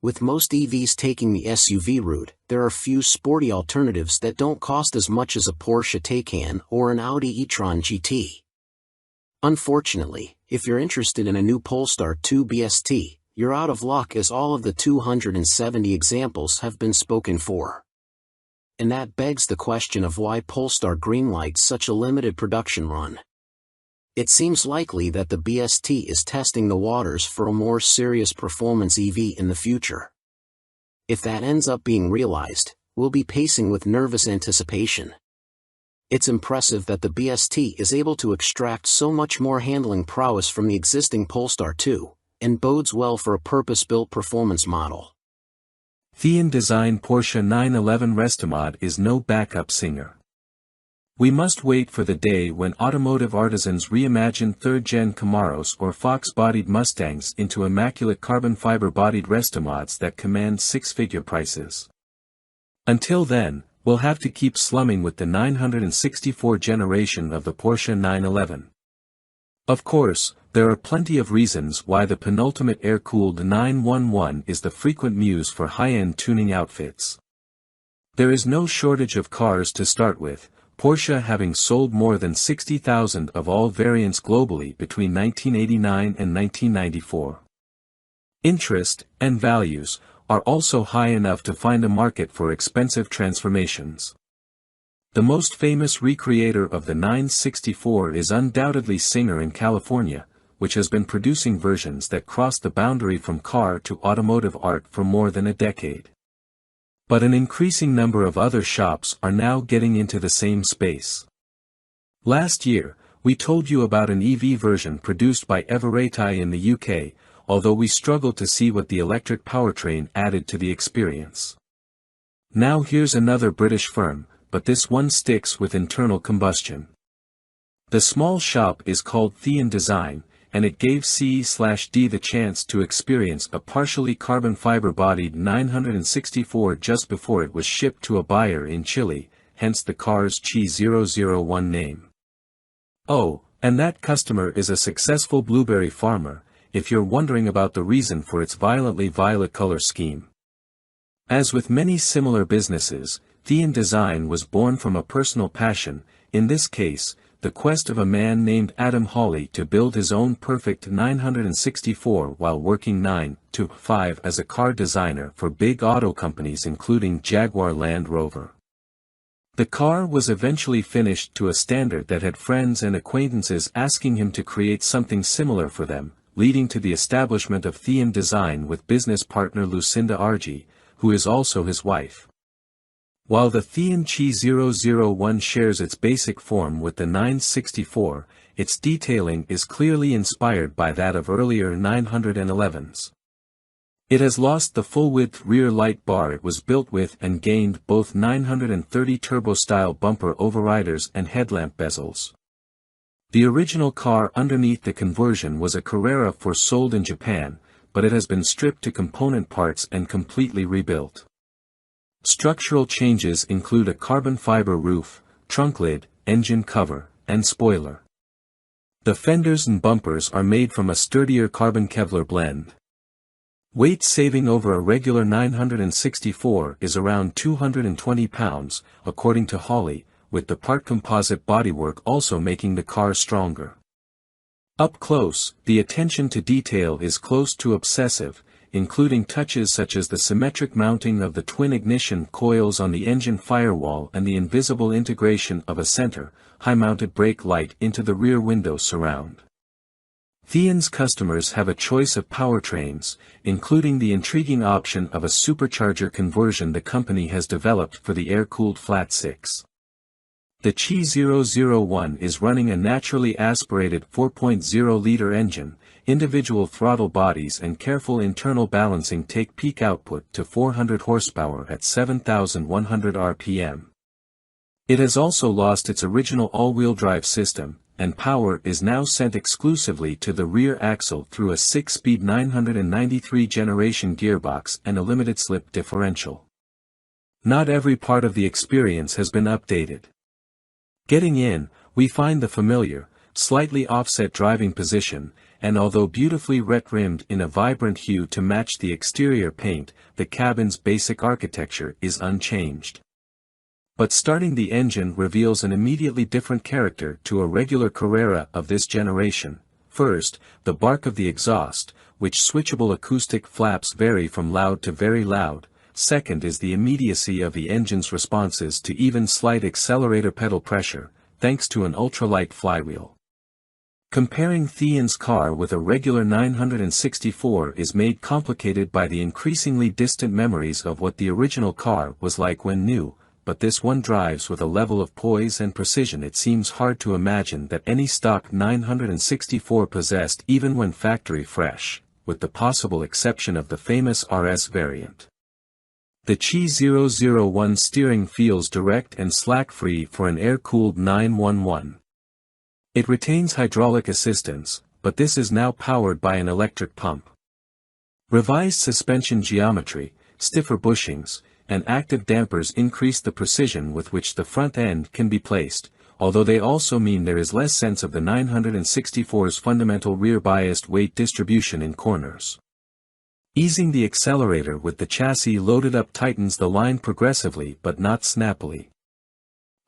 With most EVs taking the SUV route, there are few sporty alternatives that don't cost as much as a Porsche Taycan or an Audi e-tron GT. Unfortunately, if you're interested in a new Polestar 2 BST, you're out of luck as all of the 270 examples have been spoken for. And that begs the question of why Polestar greenlights such a limited production run. It seems likely that the BST is testing the waters for a more serious performance EV in the future. If that ends up being realized, we'll be pacing with nervous anticipation. It's impressive that the BST is able to extract so much more handling prowess from the existing Polestar 2, and bodes well for a purpose-built performance model. Thean Design Porsche 911 Restomod is no backup singer. We must wait for the day when automotive artisans reimagine third-gen Camaros or Fox-bodied Mustangs into immaculate carbon fiber-bodied Restomods that command six-figure prices. Until then, we'll have to keep slumming with the 964 generation of the Porsche 911. Of course, there are plenty of reasons why the penultimate air-cooled 911 is the frequent muse for high-end tuning outfits. There is no shortage of cars to start with, Porsche having sold more than 60,000 of all variants globally between 1989 and 1994. Interest, and values, are also high enough to find a market for expensive transformations. The most famous recreator of the 964 is undoubtedly Singer in California, which has been producing versions that cross the boundary from car to automotive art for more than a decade. But an increasing number of other shops are now getting into the same space. Last year, we told you about an EV version produced by Everetai in the UK, although we struggled to see what the electric powertrain added to the experience. Now here's another British firm, but this one sticks with internal combustion. The small shop is called Thean Design, and it gave C/D the chance to experience a partially carbon fiber-bodied 964 just before it was shipped to a buyer in Chile, hence the car's Chi001 name. Oh, and that customer is a successful blueberry farmer, if you're wondering about the reason for its violently violet color scheme. As with many similar businesses, Thean Design was born from a personal passion, in this case, the quest of a man named Adam Hawley to build his own perfect 964 while working 9 to 5 as a car designer for big auto companies including Jaguar Land Rover. The car was eventually finished to a standard that had friends and acquaintances asking him to create something similar for them, leading to the establishment of Thean Design with business partner Lucinda Argy, who is also his wife. While the Thean Chi 001 shares its basic form with the 964, its detailing is clearly inspired by that of earlier 911s. It has lost the full-width rear light bar it was built with and gained both 930 turbo-style bumper overriders and headlamp bezels. The original car underneath the conversion was a Carrera sold in Japan, but it has been stripped to component parts and completely rebuilt. Structural changes include a carbon fiber roof, trunk lid, engine cover, and spoiler. The fenders and bumpers are made from a sturdier carbon Kevlar blend. Weight saving over a regular 964 is around 220 pounds, according to Hawley, with the part composite bodywork also making the car stronger. Up close, the attention to detail is close to obsessive, including touches such as the symmetric mounting of the twin ignition coils on the engine firewall and the invisible integration of a center, high-mounted brake light into the rear window surround. Thean's customers have a choice of powertrains, including the intriguing option of a supercharger conversion the company has developed for the air-cooled flat six. The Chi 001 is running a naturally aspirated 4.0-liter engine. Individual throttle bodies and careful internal balancing take peak output to 400 horsepower at 7,100 rpm. It has also lost its original all-wheel drive system, and power is now sent exclusively to the rear axle through a 6-speed 993 generation gearbox and a limited-slip differential. Not every part of the experience has been updated. Getting in, we find the familiar, slightly offset driving position, and although beautifully ret-rimmed in a vibrant hue to match the exterior paint, the cabin's basic architecture is unchanged. But starting the engine reveals an immediately different character to a regular Carrera of this generation. First, the bark of the exhaust, which switchable acoustic flaps vary from loud to very loud. Second is the immediacy of the engine's responses to even slight accelerator pedal pressure, thanks to an ultralight flywheel. Comparing Thean's car with a regular 964 is made complicated by the increasingly distant memories of what the original car was like when new, but this one drives with a level of poise and precision it seems hard to imagine that any stock 964 possessed even when factory fresh, with the possible exception of the famous RS variant. The Chi 001 steering feels direct and slack-free for an air-cooled 911. It retains hydraulic assistance, but this is now powered by an electric pump. Revised suspension geometry, stiffer bushings, and active dampers increase the precision with which the front end can be placed, although they also mean there is less sense of the 964's fundamental rear-biased weight distribution in corners. Easing the accelerator with the chassis loaded up tightens the line progressively but not snappily.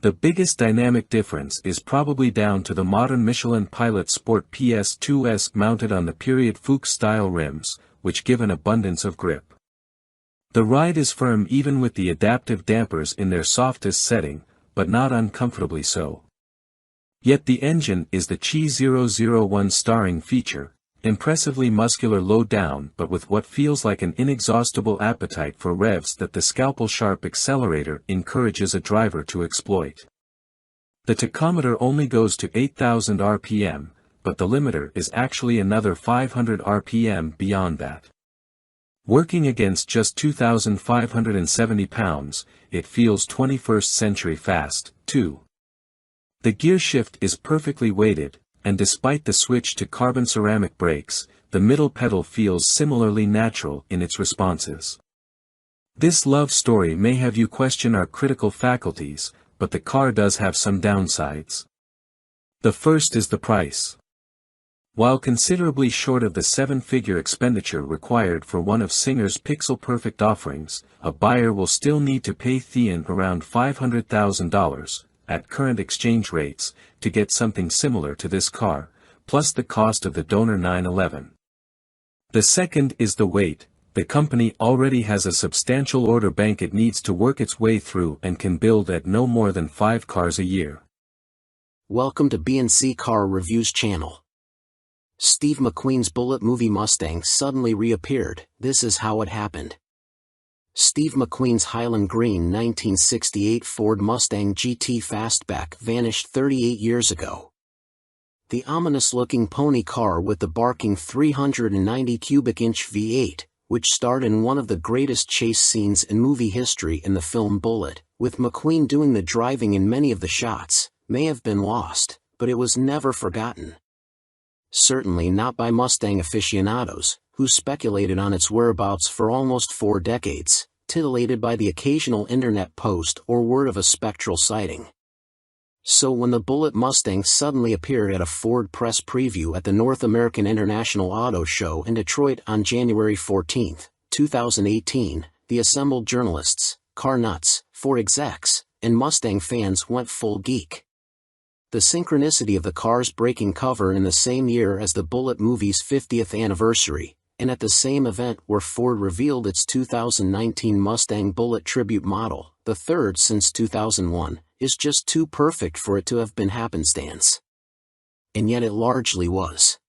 The biggest dynamic difference is probably down to the modern Michelin Pilot Sport PS2S mounted on the period Fuchs-style rims, which give an abundance of grip. The ride is firm even with the adaptive dampers in their softest setting, but not uncomfortably so. Yet the engine is the Chi 001 starring feature, impressively muscular low down but with what feels like an inexhaustible appetite for revs that the scalpel-sharp accelerator encourages a driver to exploit. The tachometer only goes to 8,000 rpm, but the limiter is actually another 500 rpm beyond that. Working against just 2,570 pounds, it feels 21st century fast, too. The gear shift is perfectly weighted, and despite the switch to carbon ceramic brakes, the middle pedal feels similarly natural in its responses. This love story may have you question our critical faculties, but the car does have some downsides. The first is the price. While considerably short of the seven-figure expenditure required for one of Singer's pixel-perfect offerings, a buyer will still need to pay Thean around $500,000, at current exchange rates, to get something similar to this car, plus the cost of the donor 911. The second is the weight. The company already has a substantial order bank it needs to work its way through and can build at no more than 5 cars a year. Welcome to B&C Car Reviews channel. Steve McQueen's Bullitt movie Mustang suddenly reappeared. This is how it happened. Steve McQueen's Highland Green 1968 Ford Mustang GT Fastback vanished 38 years ago. The ominous-looking pony car with the barking 390 cubic inch V8, which starred in one of the greatest chase scenes in movie history in the film Bullitt, with McQueen doing the driving in many of the shots, may have been lost, but it was never forgotten. Certainly not by Mustang aficionados, who speculated on its whereabouts for almost 4 decades, titillated by the occasional internet post or word of a spectral sighting. So when the Bullitt Mustang suddenly appeared at a Ford press preview at the North American International Auto Show in Detroit on January 14, 2018, the assembled journalists, car nuts, Ford execs, and Mustang fans went full geek. The synchronicity of the car's breaking cover in the same year as the Bullitt movie's 50th anniversary, and at the same event where Ford revealed its 2019 Mustang Bullitt Tribute model, the third since 2001, is just too perfect for it to have been happenstance. And yet it largely was.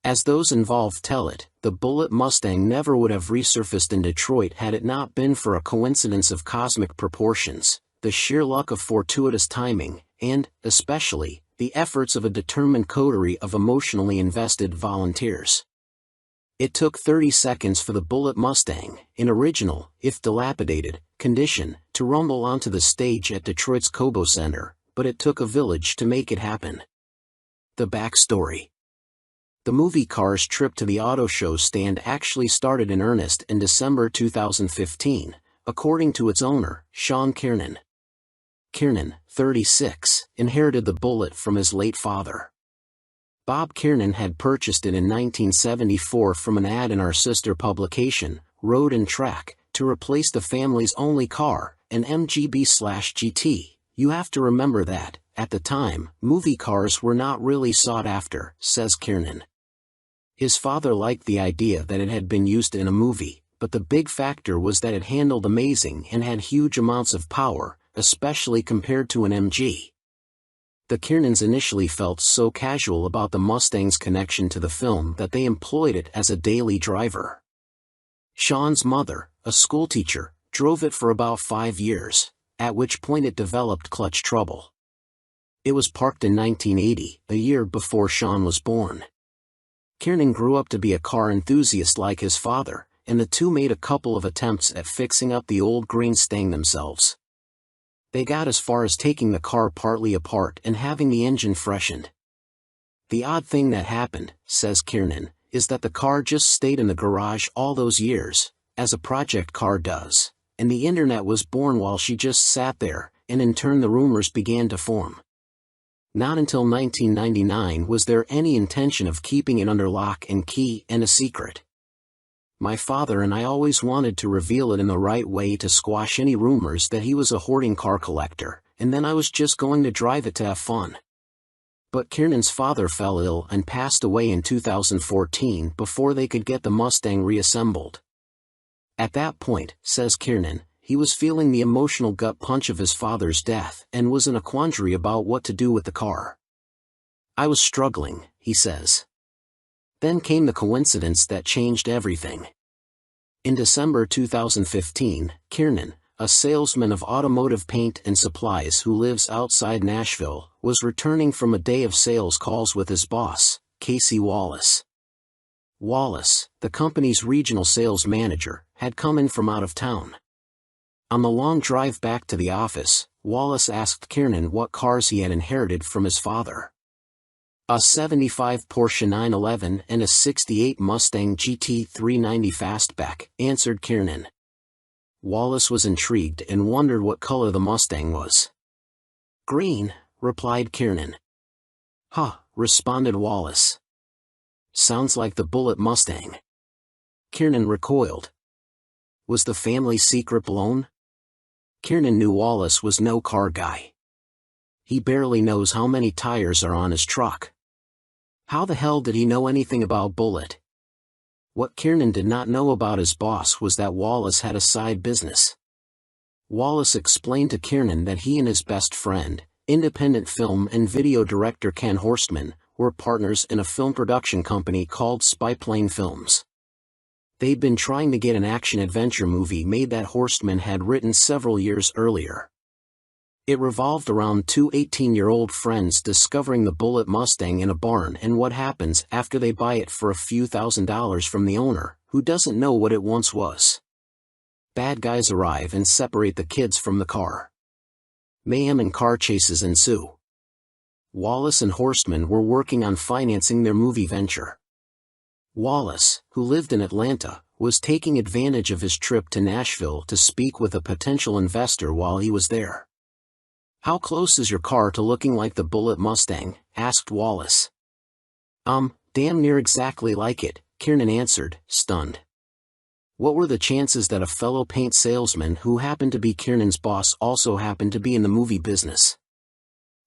As those involved tell it, the Bullitt Mustang never would have resurfaced in Detroit had it not been for a coincidence of cosmic proportions, the sheer luck of fortuitous timing, and, especially, the efforts of a determined coterie of emotionally invested volunteers. It took 30 seconds for the Bullitt Mustang, in original, if dilapidated, condition, to rumble onto the stage at Detroit's Cobo Center, but it took a village to make it happen. The backstory. The movie car's trip to the auto show stand actually started in earnest in December 2015, according to its owner, Sean Kiernan. Kiernan, 36, inherited the Bullitt from his late father. Bob Kiernan had purchased it in 1974 from an ad in our sister publication, Road and Track, to replace the family's only car, an MGB/GT. You have to remember that, at the time, movie cars were not really sought after, says Kiernan. His father liked the idea that it had been used in a movie, but the big factor was that it handled amazing and had huge amounts of power, especially compared to an MG. The Kiernans initially felt so casual about the Mustang's connection to the film that they employed it as a daily driver. Sean's mother, a schoolteacher, drove it for about 5 years, at which point it developed clutch trouble. It was parked in 1980, a year before Sean was born. Kiernan grew up to be a car enthusiast like his father, and the two made a couple of attempts at fixing up the old green Stang themselves. They got as far as taking the car partly apart and having the engine freshened. The odd thing that happened, says Kiernan, is that the car just stayed in the garage all those years, as a project car does, and the internet was born while she just sat there, and in turn the rumors began to form. Not until 1999 was there any intention of keeping it under lock and key and a secret. My father and I always wanted to reveal it in the right way to squash any rumors that he was a hoarding car collector, and then I was just going to drive it to have fun. But Kiernan's father fell ill and passed away in 2014 before they could get the Mustang reassembled. At that point, says Kiernan, he was feeling the emotional gut punch of his father's death and was in a quandary about what to do with the car. I was struggling, he says. Then came the coincidence that changed everything. In December 2015, Kiernan, a salesman of automotive paint and supplies who lives outside Nashville, was returning from a day of sales calls with his boss, Casey Wallace. Wallace, the company's regional sales manager, had come in from out of town. On the long drive back to the office, Wallace asked Kiernan what cars he had inherited from his father. A 75 Porsche 911 and a 68 Mustang GT 390 Fastback, answered Kiernan. Wallace was intrigued and wondered what color the Mustang was. Green, replied Kiernan. Huh, responded Wallace. Sounds like the Bullitt Mustang. Kiernan recoiled. Was the family secret blown? Kiernan knew Wallace was no car guy. he barely knows how many tires are on his truck. How the hell did he know anything about Bullitt? What Kiernan did not know about his boss was that Wallace had a side business. Wallace explained to Kiernan that he and his best friend, independent film and video director Ken Horstman, were partners in a film production company called Spyplane Films. They'd been trying to get an action-adventure movie made that Horstman had written several years earlier. It revolved around two 18-year-old friends discovering the Bullitt Mustang in a barn and what happens after they buy it for a few $1,000s from the owner, who doesn't know what it once was. Bad guys arrive and separate the kids from the car. Mayhem and car chases ensue. Wallace and Horstman were working on financing their movie venture. Wallace, who lived in Atlanta, was taking advantage of his trip to Nashville to speak with a potential investor while he was there. "How close is your car to looking like the Bullitt Mustang?" asked Wallace. Damn near exactly like it," Kiernan answered, stunned. What were the chances that a fellow paint salesman who happened to be Kiernan's boss also happened to be in the movie business?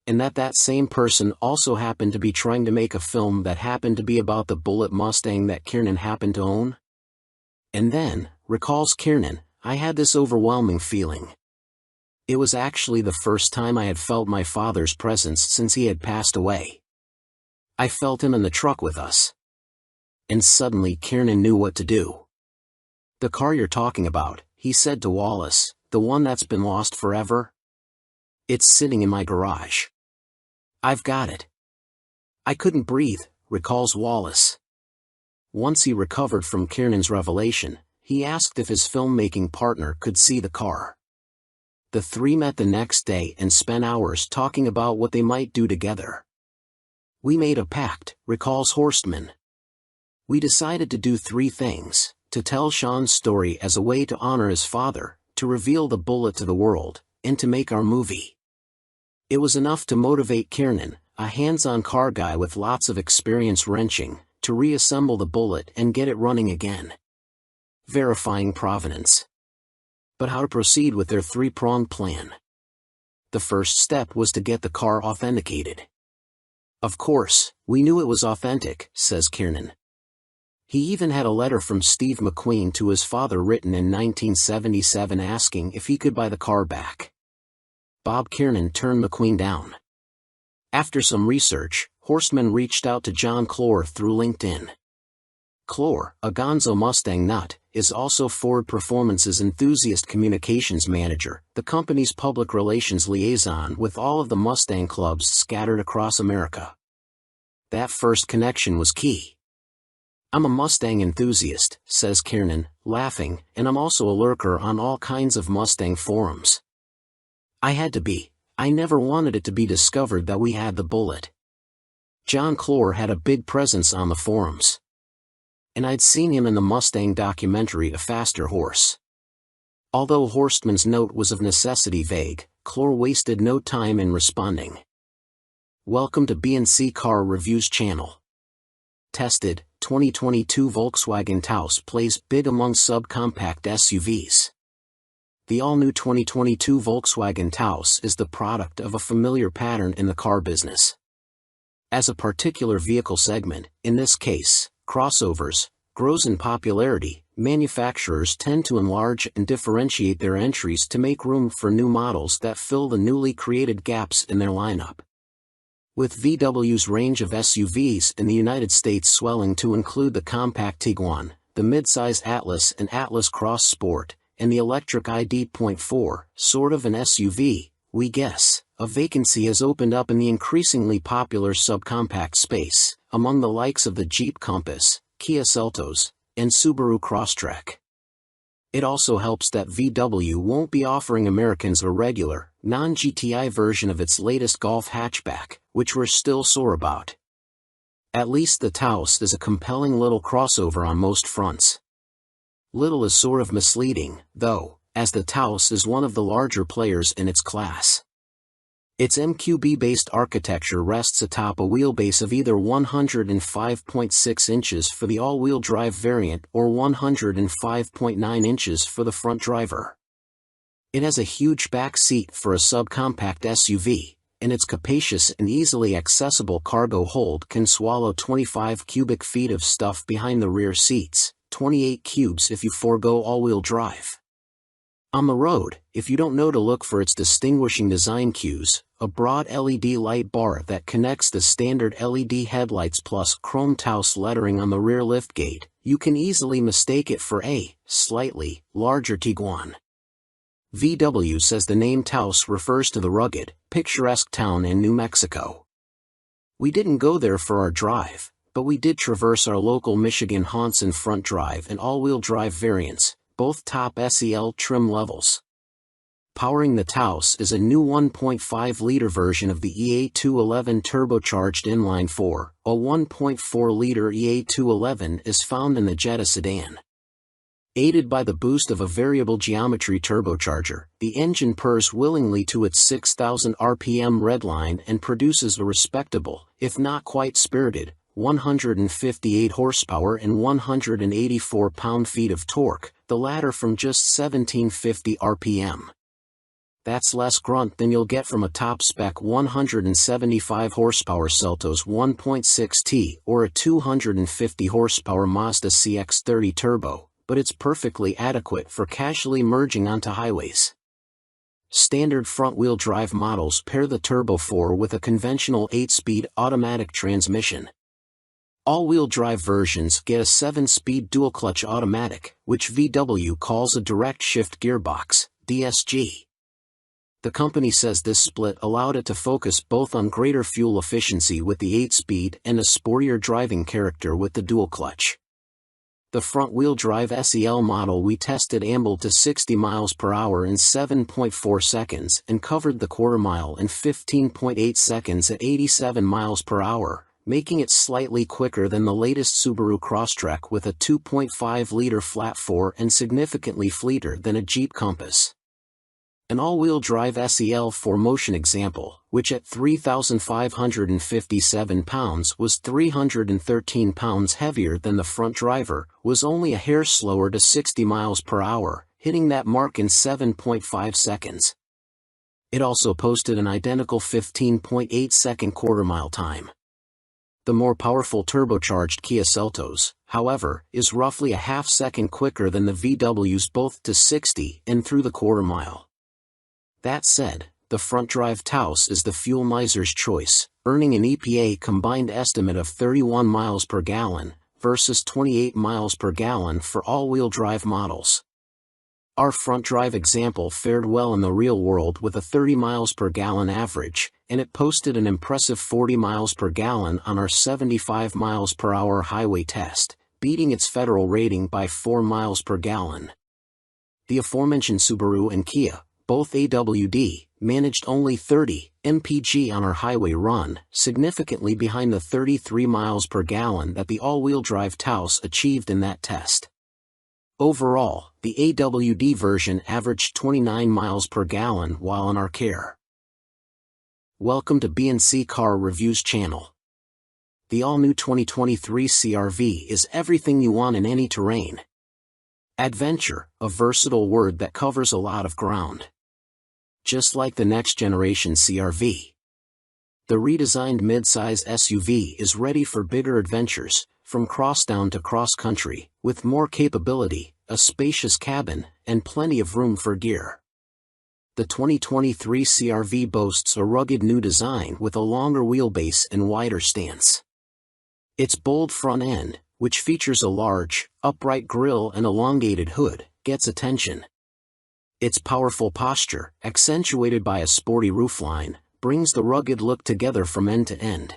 And that same person also happened to be trying to make a film that happened to be about the Bullitt Mustang that Kiernan happened to own? And then, recalls Kiernan, I had this overwhelming feeling. It was actually the first time I had felt my father's presence since he had passed away. I felt him in the truck with us. And suddenly Kiernan knew what to do. "The car you're talking about," he said to Wallace, "the one that's been lost forever? It's sitting in my garage. I've got it." "I couldn't breathe," recalls Wallace. Once he recovered from Kiernan's revelation, he asked if his filmmaking partner could see the car. The three met the next day and spent hours talking about what they might do together. "We made a pact," recalls Horstman. "We decided to do three things: to tell Sean's story as a way to honor his father, to reveal the Bullitt to the world, and to make our movie." It was enough to motivate Kiernan, a hands-on car guy with lots of experience wrenching, to reassemble the Bullitt and get it running again. Verifying provenance. But how to proceed with their three-pronged plan? The first step was to get the car authenticated. "Of course, we knew it was authentic," says Kiernan. He even had a letter from Steve McQueen to his father written in 1977 asking if he could buy the car back. Bob Kiernan turned McQueen down. After some research, Horstman reached out to John Clore through LinkedIn. Clore, a Gonzo Mustang nut, is also Ford Performance's enthusiast communications manager, the company's public relations liaison with all of the Mustang clubs scattered across America. That first connection was key. "I'm a Mustang enthusiast," says Kiernan, laughing, "and I'm also a lurker on all kinds of Mustang forums. I had to be. I never wanted it to be discovered that we had the Bullitt." John Clore had a big presence on the forums. And I'd seen him in the Mustang documentary A Faster Horse. Although Horstman's note was of necessity vague, Clore wasted no time in responding. "Welcome to B&C Car Reviews channel. Tested, 2022 Volkswagen Taos plays big among subcompact SUVs." The all-new 2022 Volkswagen Taos is the product of a familiar pattern in the car business. As a particular vehicle segment, in this case, crossovers, grows in popularity, manufacturers tend to enlarge and differentiate their entries to make room for new models that fill the newly created gaps in their lineup. With VW's range of SUVs in the United States swelling to include the compact Tiguan, the midsize Atlas and Atlas Cross Sport, and the electric ID.4, sort of an SUV, we guess, a vacancy has opened up in the increasingly popular subcompact space, among the likes of the Jeep Compass, Kia Seltos, and Subaru Crosstrek. It also helps that VW won't be offering Americans a regular, non-GTI version of its latest Golf hatchback, which we're still sore about. At least the Taos is a compelling little crossover on most fronts. Little is sort of misleading, though, as the Taos is one of the larger players in its class. Its MQB-based architecture rests atop a wheelbase of either 105.6 inches for the all-wheel drive variant or 105.9 inches for the front driver. It has a huge back seat for a subcompact SUV, and its capacious and easily accessible cargo hold can swallow 25 cubic feet of stuff behind the rear seats, 28 cubes if you forego all-wheel drive. On the road, if you don't know to look for its distinguishing design cues, a broad LED light bar that connects the standard LED headlights plus chrome Taos lettering on the rear liftgate, you can easily mistake it for a slightly larger Tiguan. VW says the name Taos refers to the rugged, picturesque town in New Mexico. We didn't go there for our drive, but we did traverse our local Michigan haunts in front drive and all-wheel drive variants, both top SEL trim levels. Powering the Taos is a new 1.5-liter version of the EA211 turbocharged inline-4. A 1.4-liter EA211 is found in the Jetta sedan. Aided by the boost of a variable geometry turbocharger, the engine purrs willingly to its 6,000 RPM redline and produces a respectable, if not quite spirited, 158 horsepower and 184 pound-feet of torque, the latter from just 1750 RPM. That's less grunt than you'll get from a top-spec 175 horsepower Seltos 1.6T or a 250 horsepower Mazda CX-30 Turbo, but it's perfectly adequate for casually merging onto highways. Standard front-wheel drive models pair the Turbo 4 with a conventional 8-speed automatic transmission. All-wheel drive versions get a 7-speed dual-clutch automatic, which VW calls a direct shift gearbox, DSG. The company says this split allowed it to focus both on greater fuel efficiency with the 8-speed and a sportier driving character with the dual-clutch. The front-wheel drive SEL model we tested ambled to 60 miles per hour in 7.4 seconds and covered the quarter mile in 15.8 seconds at 87 miles per hour, making it slightly quicker than the latest Subaru Crosstrek with a 2.5-liter flat 4 and significantly fleeter than a Jeep Compass. An all-wheel drive SEL 4Motion example, which at 3,557 pounds was 313 pounds heavier than the front driver, was only a hair slower to 60 miles per hour, hitting that mark in 7.5 seconds. It also posted an identical 15.8-second quarter-mile time. The more powerful turbocharged Kia Seltos, however, is roughly a half-second quicker than the VW's both to 60 and through the quarter mile. That said, the front-drive Taos is the fuel miser's choice, earning an EPA combined estimate of 31 miles per gallon, versus 28 miles per gallon for all-wheel drive models. Our front-drive example fared well in the real world with a 30 miles per gallon average, and it posted an impressive 40 miles per gallon on our 75 miles per hour highway test, beating its federal rating by 4 miles per gallon. The aforementioned Subaru and Kia, both AWD, managed only 30 mpg on our highway run, significantly behind the 33 miles per gallon that the all-wheel drive Taos achieved in that test. Overall, the AWD version averaged 29 miles per gallon while in our care. Welcome to B&C Car Reviews channel. The all-new 2023 CR-V is everything you want in any terrain. Adventure, a versatile word that covers a lot of ground. Just like the next-generation CR-V. The redesigned midsize SUV is ready for bigger adventures, from crosstown to cross-country, with more capability, a spacious cabin, and plenty of room for gear. The 2023 CR-V boasts a rugged new design with a longer wheelbase and wider stance. Its bold front end, which features a large, upright grille and elongated hood, gets attention. Its powerful posture, accentuated by a sporty roofline, brings the rugged look together from end to end.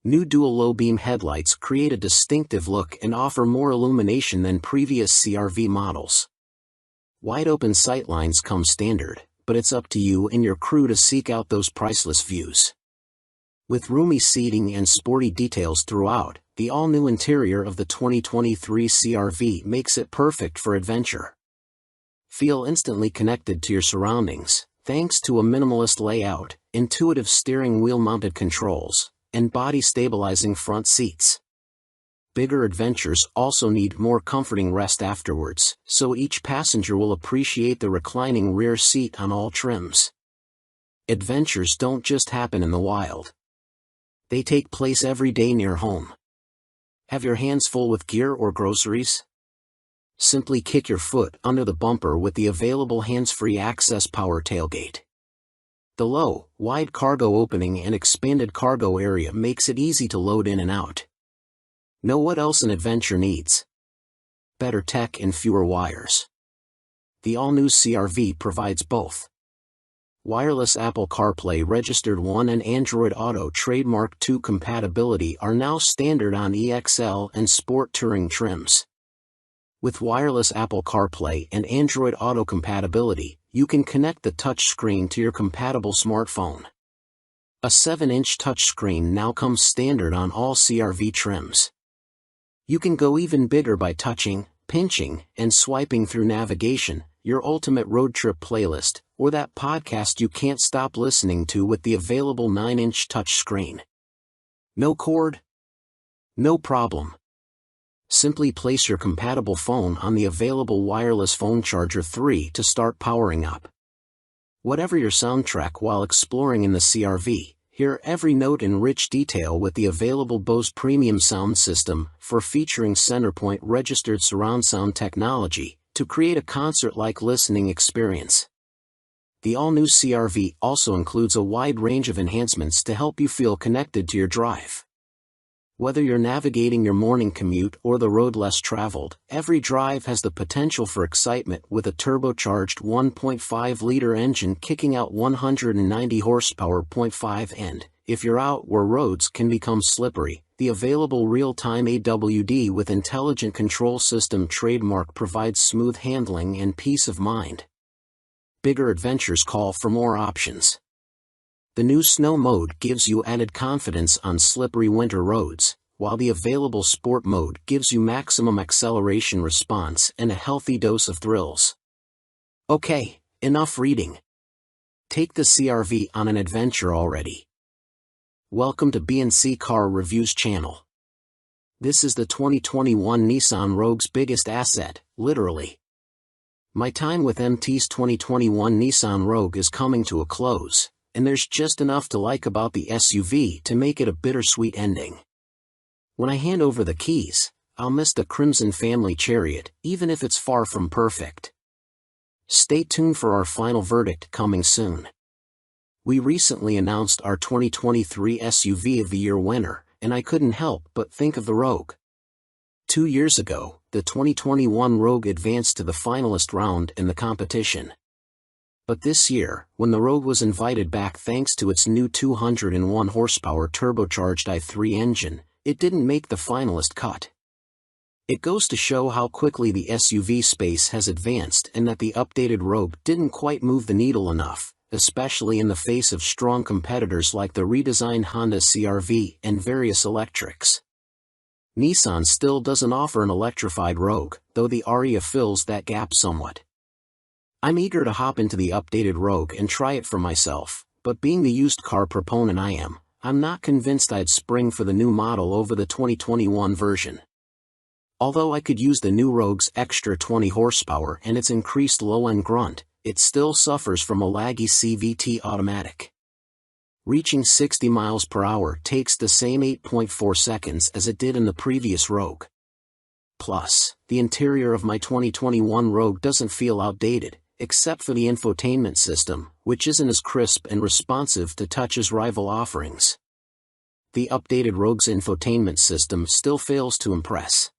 New dual low-beam headlights create a distinctive look and offer more illumination than previous CR-V models. Wide-open sightlines come standard, but it's up to you and your crew to seek out those priceless views. With roomy seating and sporty details throughout, the all-new interior of the 2023 CR-V makes it perfect for adventure. Feel instantly connected to your surroundings, thanks to a minimalist layout, intuitive steering wheel-mounted controls, and body-stabilizing front seats. Bigger adventures also need more comforting rest afterwards, so each passenger will appreciate the reclining rear seat on all trims. adventures don't just happen in the wild. They take place every day near home. Have your hands full with gear or groceries? Simply kick your foot under the bumper with the available hands-free access power tailgate. The low, wide cargo opening and expanded cargo area makes it easy to load in and out. Know what else an adventure needs? Better tech and fewer wires. The all-new CR-V provides both. Wireless Apple CarPlay Registered 1 and Android Auto Trademark 2 compatibility are now standard on EXL and Sport Touring trims. With wireless Apple CarPlay and Android Auto compatibility, you can connect the touchscreen to your compatible smartphone. A 7-inch touchscreen now comes standard on all CR-V trims. You can go even bigger by touching, pinching, and swiping through navigation, your ultimate road trip playlist, or that podcast you can't stop listening to with the available 9-inch touchscreen. No cord? No problem. Simply place your compatible phone on the available wireless phone charger 3 to start powering up. Whatever your soundtrack while exploring in the CR-V, hear every note in rich detail with the available Bose Premium Sound System for featuring Centerpoint registered surround sound technology to create a concert-like listening experience. The all-new CR-V also includes a wide range of enhancements to help you feel connected to your drive. Whether you're navigating your morning commute or the road less traveled, every drive has the potential for excitement with a turbocharged 1.5-liter engine kicking out 190 horsepower. 5 And, if you're out where roads can become slippery, the available real-time AWD with intelligent control system trademark provides smooth handling and peace of mind. Bigger adventures call for more options. The new Snow mode gives you added confidence on slippery winter roads, while the available Sport mode gives you maximum acceleration response and a healthy dose of thrills. Okay, enough reading. Take the CR-V on an adventure already. Welcome to B&C Car Reviews channel. This is the 2021 Nissan Rogue's biggest asset, literally. My time with MT's 2021 Nissan Rogue is coming to a close, and there's just enough to like about the SUV to make it a bittersweet ending. When I hand over the keys, I'll miss the Crimson Family Chariot, even if it's far from perfect. Stay tuned for our final verdict coming soon. We recently announced our 2023 SUV of the Year winner, and I couldn't help but think of the Rogue. 2 years ago, the 2021 Rogue advanced to the finalist round in the competition. But this year, when the Rogue was invited back thanks to its new 201 horsepower turbocharged i3 engine, it didn't make the finalist cut. It goes to show how quickly the SUV space has advanced and that the updated Rogue didn't quite move the needle enough, especially in the face of strong competitors like the redesigned Honda CR-V and various electrics. Nissan still doesn't offer an electrified Rogue, though the Ariya fills that gap somewhat. I'm eager to hop into the updated Rogue and try it for myself, but being the used car proponent I'm not convinced I'd spring for the new model over the 2021 version. Although I could use the new Rogue's extra 20 horsepower and its increased low-end grunt, it still suffers from a laggy CVT automatic. Reaching 60 miles per hour takes the same 8.4 seconds as it did in the previous Rogue. Plus, the interior of my 2021 Rogue doesn't feel outdated, except for the infotainment system, which isn't as crisp and responsive to Touch's rival offerings. The updated Rogue's infotainment system still fails to impress.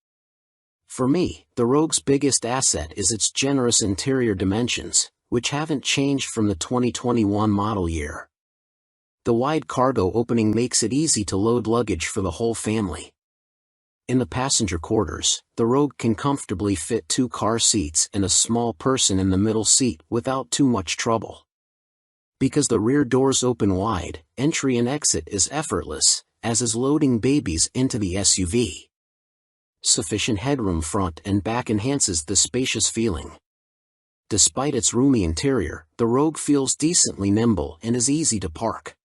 For me, the Rogue's biggest asset is its generous interior dimensions, which haven't changed from the 2021 model year. The wide cargo opening makes it easy to load luggage for the whole family. In the passenger quarters, the Rogue can comfortably fit 2 car seats and a small person in the middle seat without too much trouble. Because the rear doors open wide, entry and exit is effortless, as is loading babies into the SUV. Sufficient headroom front and back enhances the spacious feeling. Despite its roomy interior, the Rogue feels decently nimble and is easy to park.